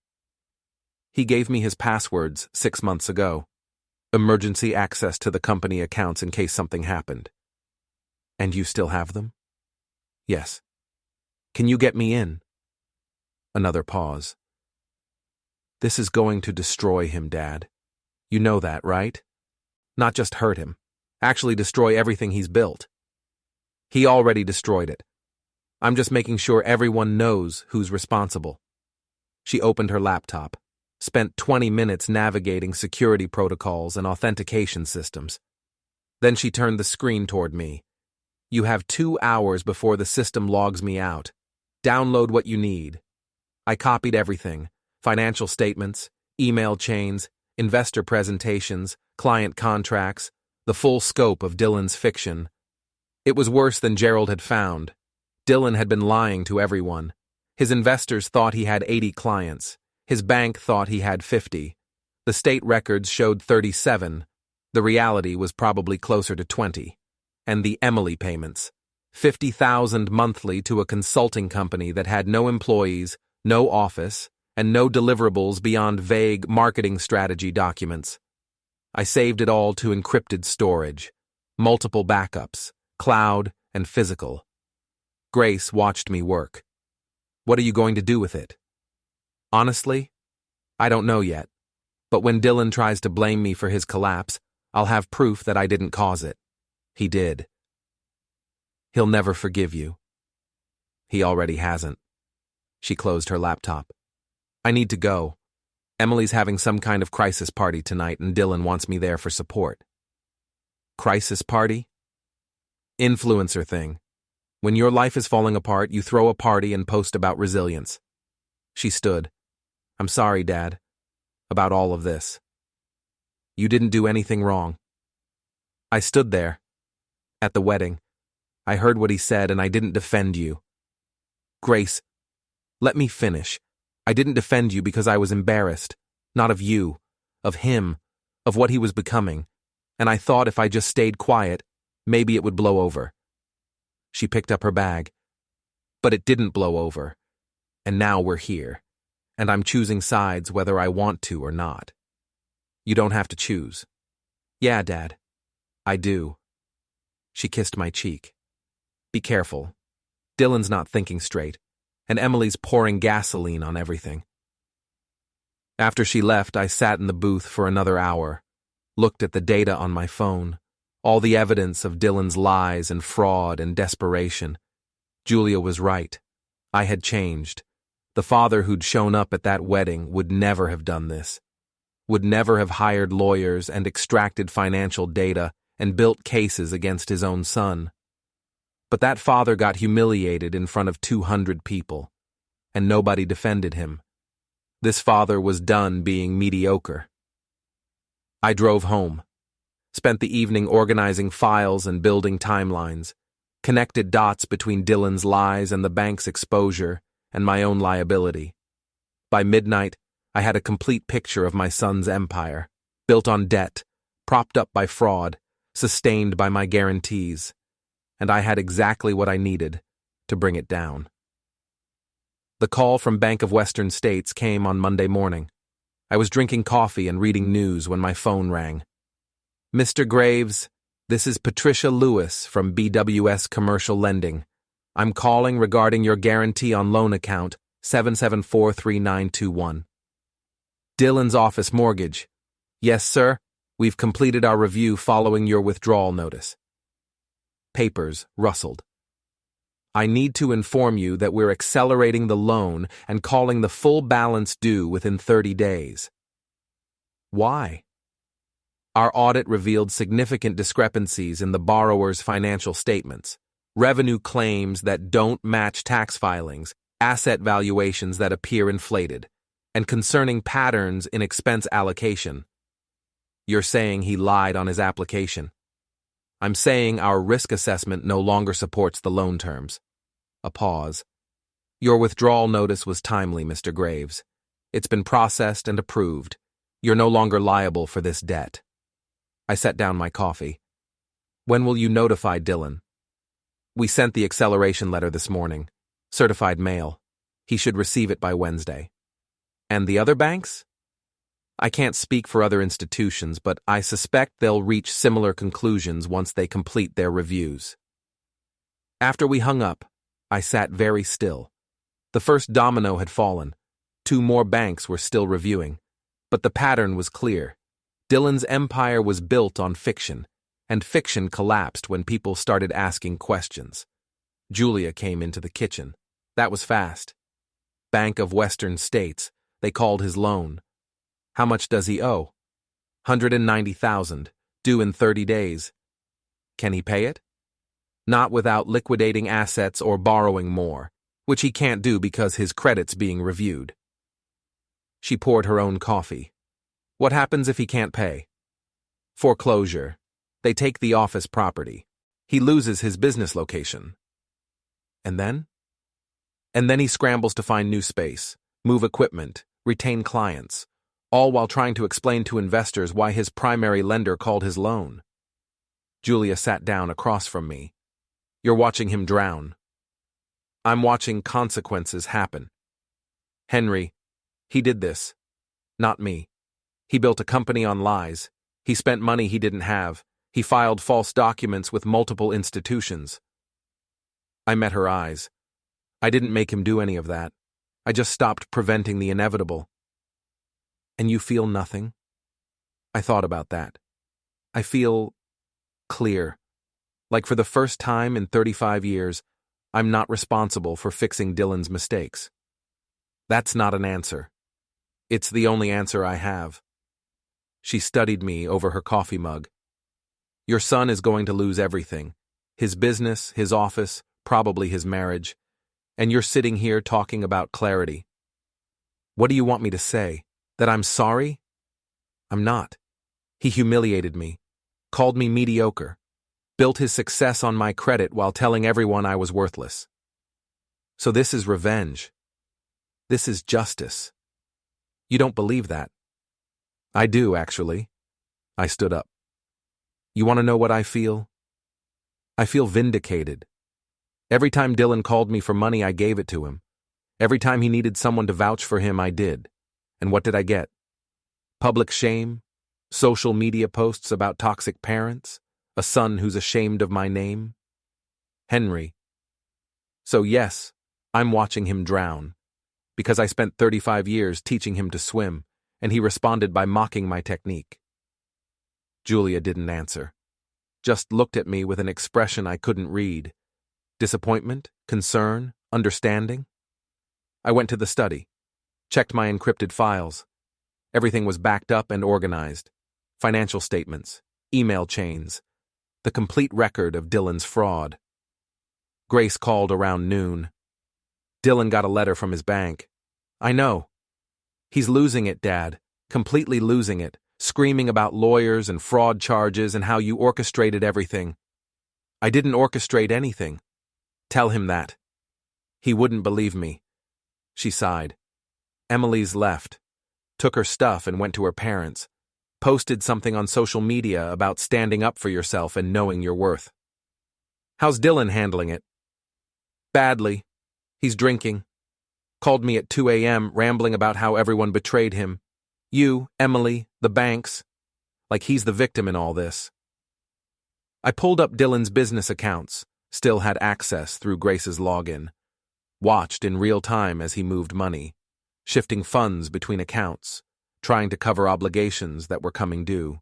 He gave me his passwords 6 months ago. Emergency access to the company accounts in case something happened. And you still have them? Yes. Can you get me in? Another pause. This is going to destroy him, Dad. You know that, right? Not just hurt him. Actually destroy everything he's built. He already destroyed it. I'm just making sure everyone knows who's responsible. She opened her laptop, spent 20 minutes navigating security protocols and authentication systems. Then she turned the screen toward me. You have 2 hours before the system logs me out. Download what you need. I copied everything: financial statements, email chains, investor presentations, client contracts, the full scope of Dylan's fiction. It was worse than Gerald had found. Dylan had been lying to everyone. His investors thought he had 80 clients. His bank thought he had 50. The state records showed 37. The reality was probably closer to 20. And the Emily payments. $50,000 monthly to a consulting company that had no employees, no office, and no deliverables beyond vague marketing strategy documents. I saved it all to encrypted storage, multiple backups, cloud and physical. Grace watched me work. What are you going to do with it? Honestly, I don't know yet. But when Dylan tries to blame me for his collapse, I'll have proof that I didn't cause it. He did. He'll never forgive you. He already hasn't. She closed her laptop. I need to go. Emily's having some kind of crisis party tonight and Dylan wants me there for support. Crisis party? Influencer thing. When your life is falling apart, you throw a party and post about resilience. She stood. I'm sorry, Dad, about all of this. You didn't do anything wrong. I stood there. At the wedding. I heard what he said and I didn't defend you. Grace, let me finish. I didn't defend you because I was embarrassed. Not of you. Of him. Of what he was becoming. And I thought if I just stayed quiet, maybe it would blow over. She picked up her bag. But it didn't blow over. And now we're here. And I'm choosing sides whether I want to or not. You don't have to choose. Yeah, Dad. I do. She kissed my cheek. Be careful. Dylan's not thinking straight, and Emily's pouring gasoline on everything. After she left, I sat in the booth for another hour, looked at the data on my phone, all the evidence of Dylan's lies and fraud and desperation. Julia was right. I had changed. The father who'd shown up at that wedding would never have done this. Would never have hired lawyers and extracted financial data and built cases against his own son. But that father got humiliated in front of 200 people, and nobody defended him. This father was done being mediocre. I drove home, spent the evening organizing files and building timelines, connected dots between Dylan's lies and the bank's exposure and my own liability. By midnight, I had a complete picture of my son's empire, built on debt, propped up by fraud, sustained by my guarantees, and I had exactly what I needed to bring it down. The call from Bank of Western States came on Monday morning. I was drinking coffee and reading news when my phone rang. Mr. Graves, this is Patricia Lewis from BWS Commercial Lending. I'm calling regarding your guarantee on loan account 7743921. Dylan's office mortgage. Yes, sir. We've completed our review following your withdrawal notice. Papers rustled. I need to inform you that we're accelerating the loan and calling the full balance due within 30 days. Why? Our audit revealed significant discrepancies in the borrower's financial statements, revenue claims that don't match tax filings, asset valuations that appear inflated, and concerning patterns in expense allocation. You're saying he lied on his application. I'm saying our risk assessment no longer supports the loan terms. A pause. Your withdrawal notice was timely, Mr. Graves. It's been processed and approved. You're no longer liable for this debt. I set down my coffee. When will you notify Dylan? We sent the acceleration letter this morning. Certified mail. He should receive it by Wednesday. And the other banks? I can't speak for other institutions, but I suspect they'll reach similar conclusions once they complete their reviews. After we hung up, I sat very still. The first domino had fallen. 2 more banks were still reviewing. But the pattern was clear. Dylan's empire was built on fiction, and fiction collapsed when people started asking questions. Julia came into the kitchen. That was fast. Bank of Western States. They called his loan. How much does he owe? $190,000, due in 30 days. Can he pay it? Not without liquidating assets or borrowing more. which he can't do because his credit's being reviewed. She poured her own coffee. What happens if he can't pay? Foreclosure. They take the office property. He loses his business location. And then? And then he scrambles to find new space, move equipment, retain clients, all while trying to explain to investors why his primary lender called his loan. Julia sat down across from me. You're watching him drown. I'm watching consequences happen. Henry, he did this. Not me. He built a company on lies. He spent money he didn't have. He filed false documents with multiple institutions. I met her eyes. I didn't make him do any of that. I just stopped preventing the inevitable. And you feel nothing? I thought about that. I feel clear. Like for the first time in 35 years, I'm not responsible for fixing Dylan's mistakes. That's not an answer. It's the only answer I have. She studied me over her coffee mug. Your son is going to lose everything. His business, his office, probably his marriage. And you're sitting here talking about clarity. What do you want me to say? That I'm sorry? I'm not. He humiliated me, called me mediocre, built his success on my credit while telling everyone I was worthless. So this is revenge. This is justice. You don't believe that? I do, actually. I stood up. You want to know what I feel? I feel vindicated. Every time Dylan called me for money, I gave it to him. Every time he needed someone to vouch for him, I did. And what did I get? Public shame? Social media posts about toxic parents? A son who's ashamed of my name? Henry. So yes, I'm watching him drown. Because I spent 35 years teaching him to swim, and he responded by mocking my technique. Julia didn't answer. Just looked at me with an expression I couldn't read. Disappointment? Concern? Understanding? I went to the study. Checked my encrypted files. Everything was backed up and organized. Financial statements, email chains, the complete record of Dylan's fraud. Grace called around noon. Dylan got a letter from his bank. I know. He's losing it, Dad. Completely losing it. Screaming about lawyers and fraud charges and how you orchestrated everything. I didn't orchestrate anything. Tell him that. He wouldn't believe me. She sighed. Emily's left. Took her stuff and went to her parents. Posted something on social media about standing up for yourself and knowing your worth. How's Dylan handling it? Badly. He's drinking. Called me at 2 a.m. rambling about how everyone betrayed him. You, Emily, the banks. Like he's the victim in all this. I pulled up Dylan's business accounts, still had access through Grace's login. Watched in real time as he moved money, shifting funds between accounts, trying to cover obligations that were coming due.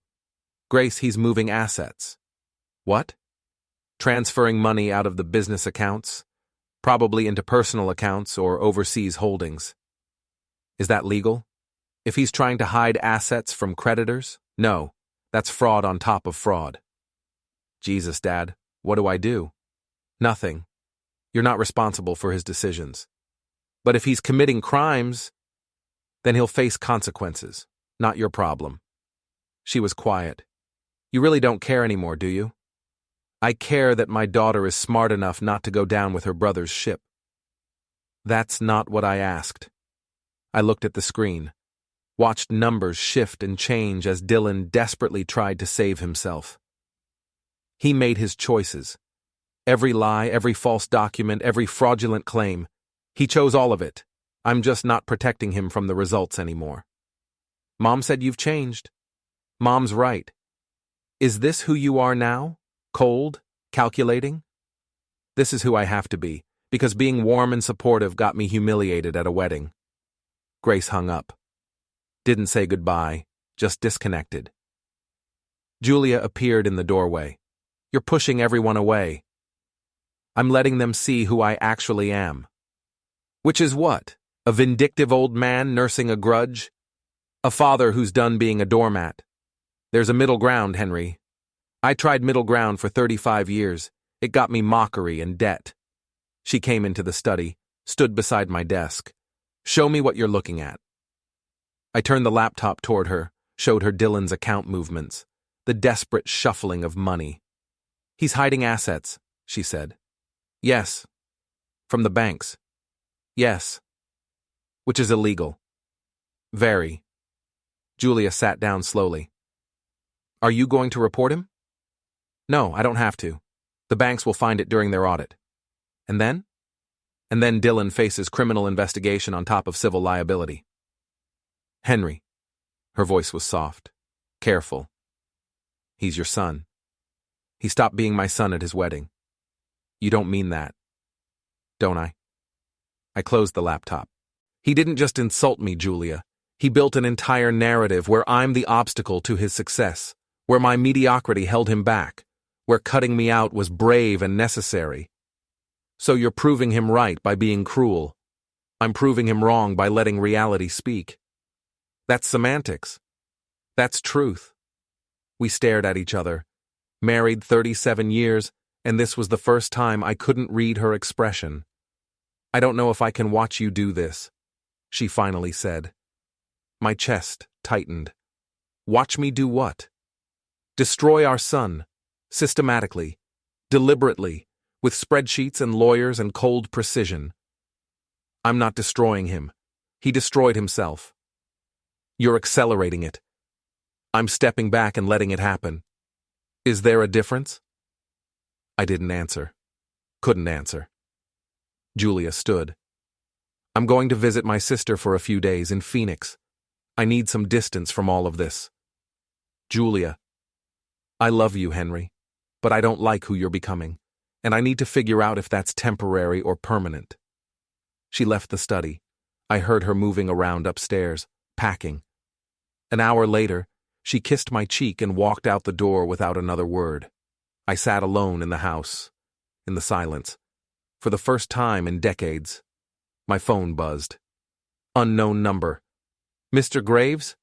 Grace, he's moving assets. What? Transferring money out of the business accounts, probably into personal accounts or overseas holdings. Is that legal? If he's trying to hide assets from creditors? No, that's fraud on top of fraud. Jesus, Dad, what do I do? Nothing. You're not responsible for his decisions. But if he's committing crimes, then he'll face consequences. Not your problem. She was quiet. You really don't care anymore, do you? I care that my daughter is smart enough not to go down with her brother's ship. That's not what I asked. I looked at the screen, watched numbers shift and change as Dylan desperately tried to save himself. He made his choices. Every lie, every false document, every fraudulent claim. He chose all of it. I'm just not protecting him from the results anymore. Mom said you've changed. Mom's right. Is this who you are now? Cold? Calculating? This is who I have to be, because being warm and supportive got me humiliated at a wedding. Grace hung up. Didn't say goodbye, just disconnected. Julia appeared in the doorway. You're pushing everyone away. I'm letting them see who I actually am. Which is what? A vindictive old man nursing a grudge? A father who's done being a doormat? There's a middle ground, Henry. I tried middle ground for 35 years. It got me mockery and debt. She came into the study, stood beside my desk. Show me what you're looking at. I turned the laptop toward her, showed her Dylan's account movements, the desperate shuffling of money. He's hiding assets, she said. Yes. From the banks. Yes. Which is illegal. Very. Julia sat down slowly. Are you going to report him? No, I don't have to. The banks will find it during their audit. And then? And then Dylan faces criminal investigation on top of civil liability. Henry. Her voice was soft. Careful. He's your son. He stopped being my son at his wedding. You don't mean that. Don't I? I closed the laptop. He didn't just insult me, Julia. He built an entire narrative where I'm the obstacle to his success, where my mediocrity held him back, where cutting me out was brave and necessary. So you're proving him right by being cruel. I'm proving him wrong by letting reality speak. That's semantics. That's truth. We stared at each other, married 37 years, and this was the first time I couldn't read her expression. I don't know if I can watch you do this, she finally said. My chest tightened. Watch me do what? Destroy our son, systematically, deliberately, with spreadsheets and lawyers and cold precision. I'm not destroying him. He destroyed himself. You're accelerating it. I'm stepping back and letting it happen. Is there a difference? I didn't answer. Couldn't answer. Julia stood. I'm going to visit my sister for a few days in Phoenix. I need some distance from all of this. Julia. I love you, Henry, but I don't like who you're becoming, and I need to figure out if that's temporary or permanent. She left the study. I heard her moving around upstairs, packing. An hour later, she kissed my cheek and walked out the door without another word. I sat alone in the house, in the silence. For the first time in decades, my phone buzzed. Unknown number. Mr. Graves?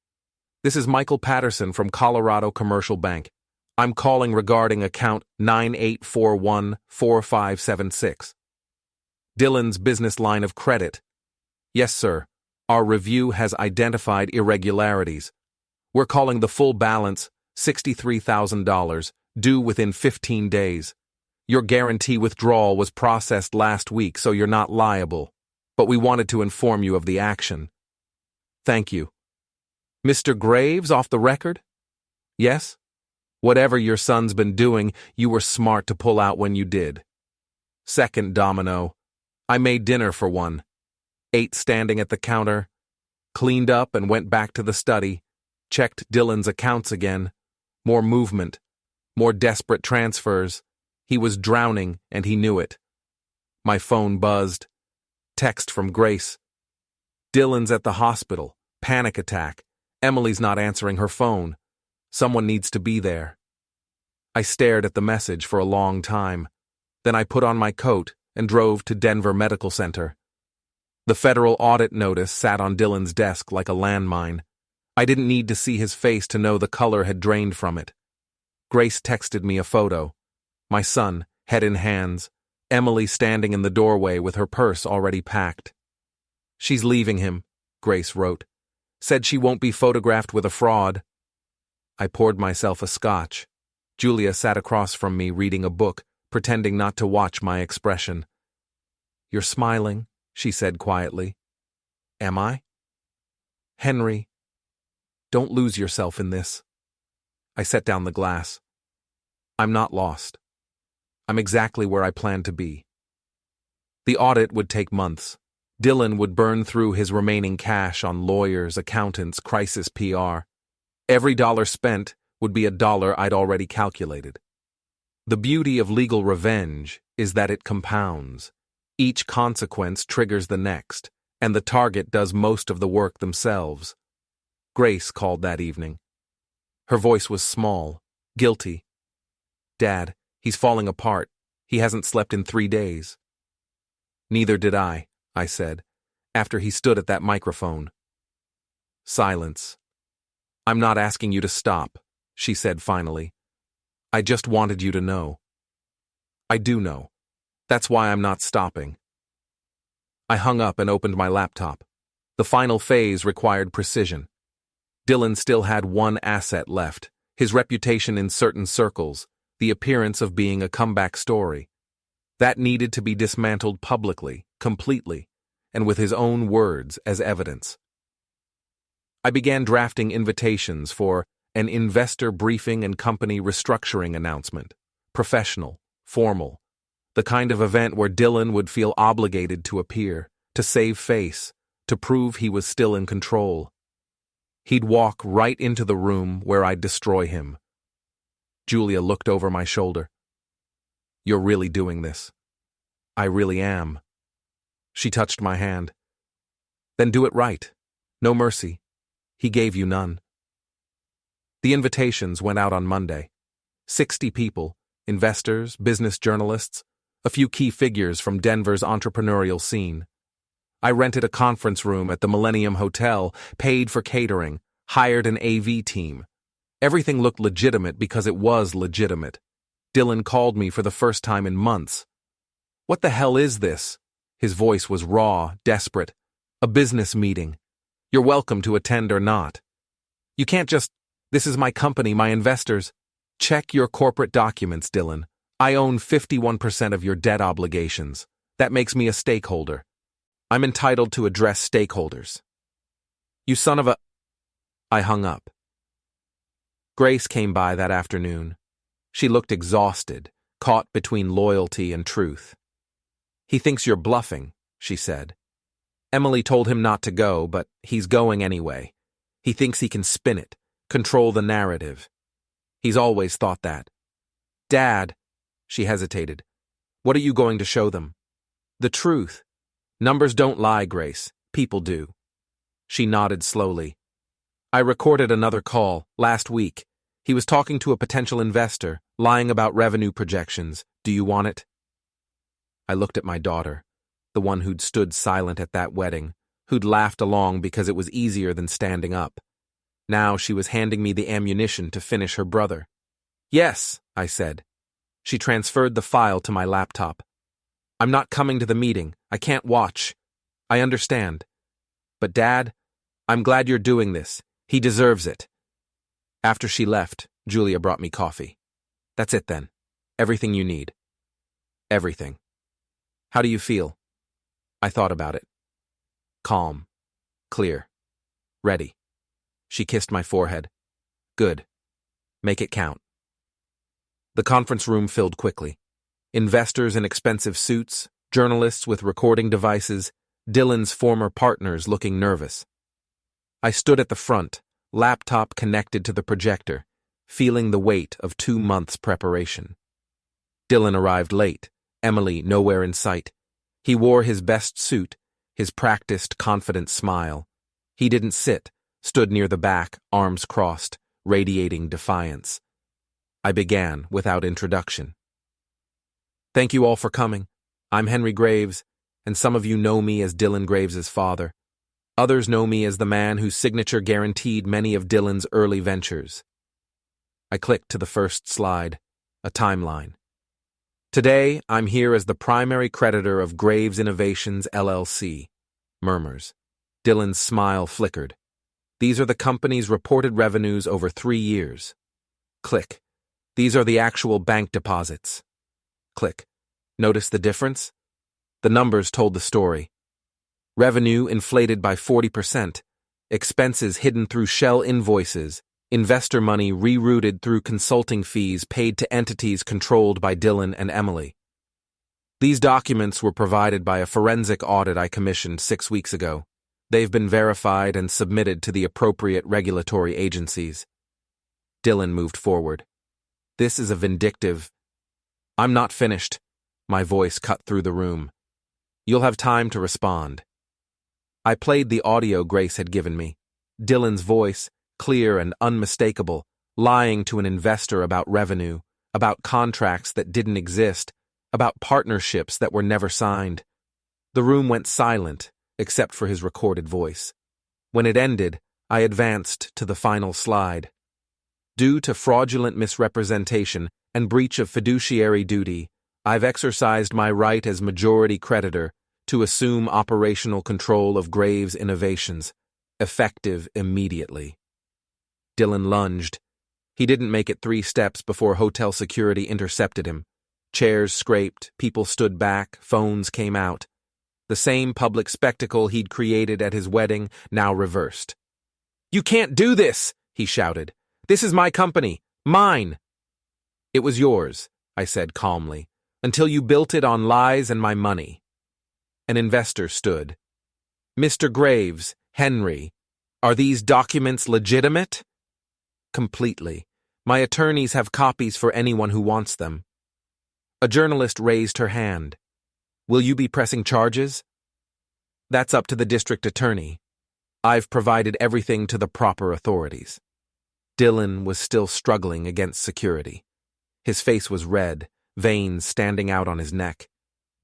This is Michael Patterson from Colorado Commercial Bank. I'm calling regarding account 98414576. Dylan's business line of credit. Yes, sir. Our review has identified irregularities. We're calling the full balance, $63,000, due within 15 days. Your guarantee withdrawal was processed last week, so you're not liable. But we wanted to inform you of the action. Thank you. Mr. Graves, off the record? Yes? Whatever your son's been doing, you were smart to pull out when you did. Second domino. I made dinner for one. Ate standing at the counter. Cleaned up and went back to the study. Checked Dylan's accounts again. More movement. More desperate transfers. He was drowning, and he knew it. My phone buzzed. Text from Grace. Dylan's at the hospital. Panic attack. Emily's not answering her phone. Someone needs to be there. I stared at the message for a long time. Then I put on my coat and drove to Denver Medical Center. The federal audit notice sat on Dylan's desk like a landmine. I didn't need to see his face to know the color had drained from it. Grace texted me a photo. My son, head in hands. Emily standing in the doorway with her purse already packed. She's leaving him, Grace wrote. Said she won't be photographed with a fraud. I poured myself a scotch. Julia sat across from me reading a book, pretending not to watch my expression. You're smiling, she said quietly. Am I? Henry, don't lose yourself in this. I set down the glass. I'm not lost. I'm exactly where I planned to be. The audit would take months. Dylan would burn through his remaining cash on lawyers, accountants, crisis PR. Every dollar spent would be a dollar I'd already calculated. The beauty of legal revenge is that it compounds. Each consequence triggers the next, and the target does most of the work themselves. Grace called that evening. Her voice was small, guilty. Dad, he's falling apart. He hasn't slept in 3 days. Neither did I said, after he stood at that microphone. Silence. I'm not asking you to stop, she said finally. I just wanted you to know. I do know. That's why I'm not stopping. I hung up and opened my laptop. The final phase required precision. Dylan still had one asset left, his reputation in certain circles, the appearance of being a comeback story. That needed to be dismantled publicly, completely, and with his own words as evidence. I began drafting invitations for an investor briefing and company restructuring announcement. Professional, formal, the kind of event where Dylan would feel obligated to appear, to save face, to prove he was still in control. He'd walk right into the room where I'd destroy him. Julia looked over my shoulder. "You're really doing this." "I really am." She touched my hand. "Then do it right. No mercy. He gave you none." The invitations went out on Monday. 60 people, investors, business journalists, a few key figures from Denver's entrepreneurial scene. I rented a conference room at the Millennium Hotel, paid for catering, hired an AV team. Everything looked legitimate because it was legitimate. Dylan called me for the first time in months. "What the hell is this?" His voice was raw, desperate. "A business meeting. You're welcome to attend or not. You can't just, this is my company, my investors." "Check your corporate documents, Dylan. I own 51% of your debt obligations. That makes me a stakeholder. I'm entitled to address stakeholders." "You son of a—" I hung up. Grace came by that afternoon. She looked exhausted, caught between loyalty and truth. "He thinks you're bluffing," she said. "Emily told him not to go, but he's going anyway. He thinks he can spin it, control the narrative. He's always thought that." "Dad," she hesitated, "what are you going to show them?" "The truth. Numbers don't lie, Grace. People do." She nodded slowly. "I recorded another call, last week. He was talking to a potential investor, lying about revenue projections. Do you want it?" I looked at my daughter, the one who'd stood silent at that wedding, who'd laughed along because it was easier than standing up. Now she was handing me the ammunition to finish her brother. "Yes," I said. She transferred the file to my laptop. "I'm not coming to the meeting. I can't watch. I understand. But Dad, I'm glad you're doing this. He deserves it." After she left, Julia brought me coffee. "That's it then. Everything you need." "Everything. How do you feel?" I thought about it. Calm. Clear. Ready. She kissed my forehead. "Good. Make it count." The conference room filled quickly. Investors in expensive suits, journalists with recording devices, Dylan's former partners looking nervous. I stood at the front, laptop connected to the projector, feeling the weight of 2 months' preparation. Dylan arrived late, Emily nowhere in sight. He wore his best suit, his practiced, confident smile. He didn't sit, stood near the back, arms crossed, radiating defiance. I began without introduction. "Thank you all for coming. I'm Henry Graves, and some of you know me as Dylan Graves's father. Others know me as the man whose signature guaranteed many of Dylan's early ventures." I clicked to the first slide, a timeline. "Today, I'm here as the primary creditor of Graves Innovations, LLC. Murmurs. Dylan's smile flickered. "These are the company's reported revenues over 3 years." Click. "These are the actual bank deposits." Click. "Notice the difference?" The numbers told the story. Revenue inflated by 40%, expenses hidden through shell invoices, investor money rerouted through consulting fees paid to entities controlled by Dylan and Emily. These documents were provided by a forensic audit I commissioned 6 weeks ago. They've been verified and submitted to the appropriate regulatory agencies. Dylan moved forward. "This is a vindictive—" "I'm not finished." My voice cut through the room. "You'll have time to respond." I played the audio Grace had given me. Dylan's voice, clear and unmistakable, lying to an investor about revenue, about contracts that didn't exist, about partnerships that were never signed. The room went silent, except for his recorded voice. When it ended, I advanced to the final slide. "Due to fraudulent misrepresentation and breach of fiduciary duty, I've exercised my right as majority creditor to assume operational control of Graves' innovations, effective immediately. Dylan lunged. He didn't make it 3 steps before hotel security intercepted him. Chairs scraped, people stood back, phones came out. The same public spectacle he'd created at his wedding, now reversed. "You can't do this!" he shouted. "This is my company. Mine!" "It was yours," I said calmly, "until you built it on lies and my money." An investor stood. "Mr. Graves, Henry, are these documents legitimate?" "Completely. My attorneys have copies for anyone who wants them." A journalist raised her hand. "Will you be pressing charges?" "That's up to the district attorney. I've provided everything to the proper authorities." Dylan was still struggling against security. His face was red, veins standing out on his neck.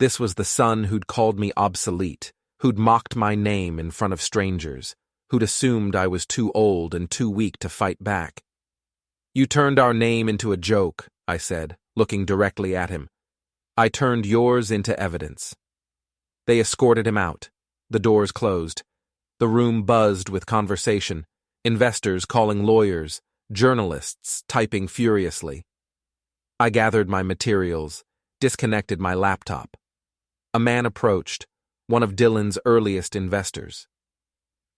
This was the son who'd called me obsolete, who'd mocked my name in front of strangers, who'd assumed I was too old and too weak to fight back. "You turned our name into a joke," I said, looking directly at him. "I turned yours into evidence." They escorted him out. The doors closed. The room buzzed with conversation, investors calling lawyers, journalists typing furiously. I gathered my materials, disconnected my laptop. A man approached, one of Dylan's earliest investors.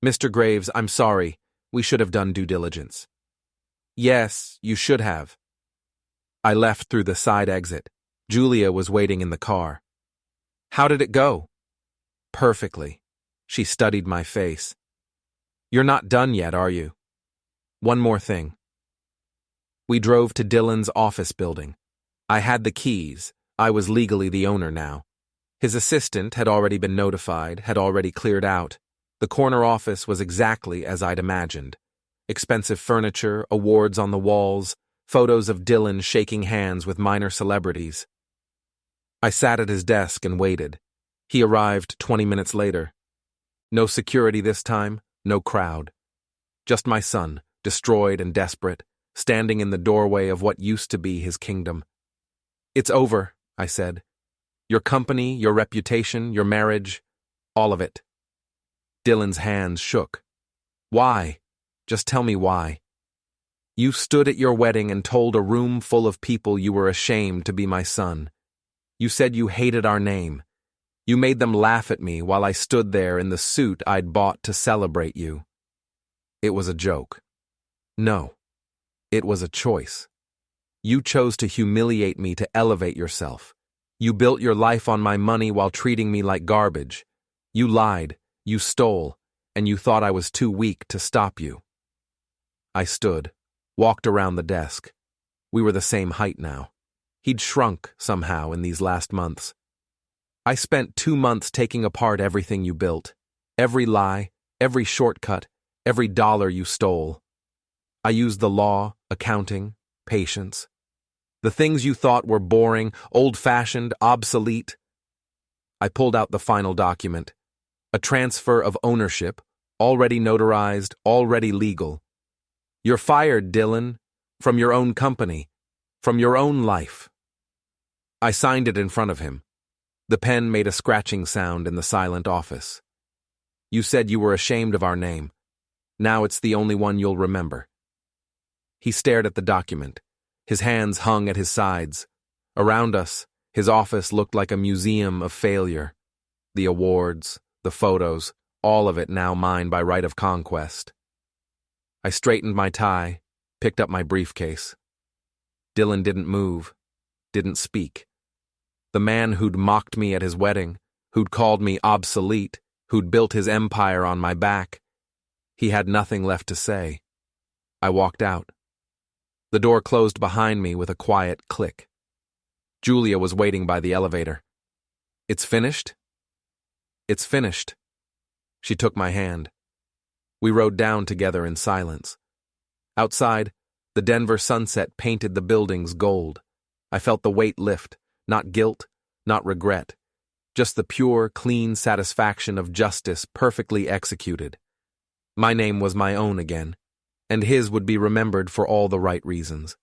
"Mr. Graves, I'm sorry. We should have done due diligence." "Yes, you should have." I left through the side exit. Julia was waiting in the car. "How did it go?" "Perfectly." She studied my face. "You're not done yet, are you?" "One more thing." We drove to Dylan's office building. I had the keys. I was legally the owner now. His assistant had already been notified, had already cleared out. The corner office was exactly as I'd imagined. Expensive furniture, awards on the walls, photos of Dylan shaking hands with minor celebrities. I sat at his desk and waited. He arrived 20 minutes later. No security this time, no crowd. Just my son, destroyed and desperate, standing in the doorway of what used to be his kingdom. "It's over," I said. "Your company, your reputation, your marriage, all of it." Dylan's hands shook. "Why? Just tell me why." "You stood at your wedding and told a room full of people you were ashamed to be my son. You said you hated our name. You made them laugh at me while I stood there in the suit I'd bought to celebrate you." It was a joke. No, it was a choice. You chose to humiliate me to elevate yourself. You built your life on my money while treating me like garbage. You lied, you stole, and you thought I was too weak to stop you. I stood, walked around the desk. We were the same height now. He'd shrunk somehow in these last months. "I spent 2 months taking apart everything you built. Every lie, every shortcut, every dollar you stole. I used the law, accounting, patience. The things you thought were boring, old-fashioned, obsolete. I pulled out the final document. A transfer of ownership, already notarized, already legal. You're fired, Dylan, from your own company, from your own life." I signed it in front of him. The pen made a scratching sound in the silent office. "You said you were ashamed of our name. Now it's the only one you'll remember." He stared at the document. His hands hung at his sides. Around us, his office looked like a museum of failure. The awards, the photos, all of it now mine by right of conquest. I straightened my tie, picked up my briefcase. Dylan didn't move, didn't speak. The man who'd mocked me at his wedding, who'd called me obsolete, who'd built his empire on my back, he had nothing left to say. I walked out. The door closed behind me with a quiet click. Julia was waiting by the elevator. "It's finished?" "It's finished." She took my hand. We rode down together in silence. Outside, the Denver sunset painted the buildings gold. I felt the weight lift, not guilt, not regret, just the pure, clean satisfaction of justice perfectly executed. My name was my own again, and his would be remembered for all the right reasons.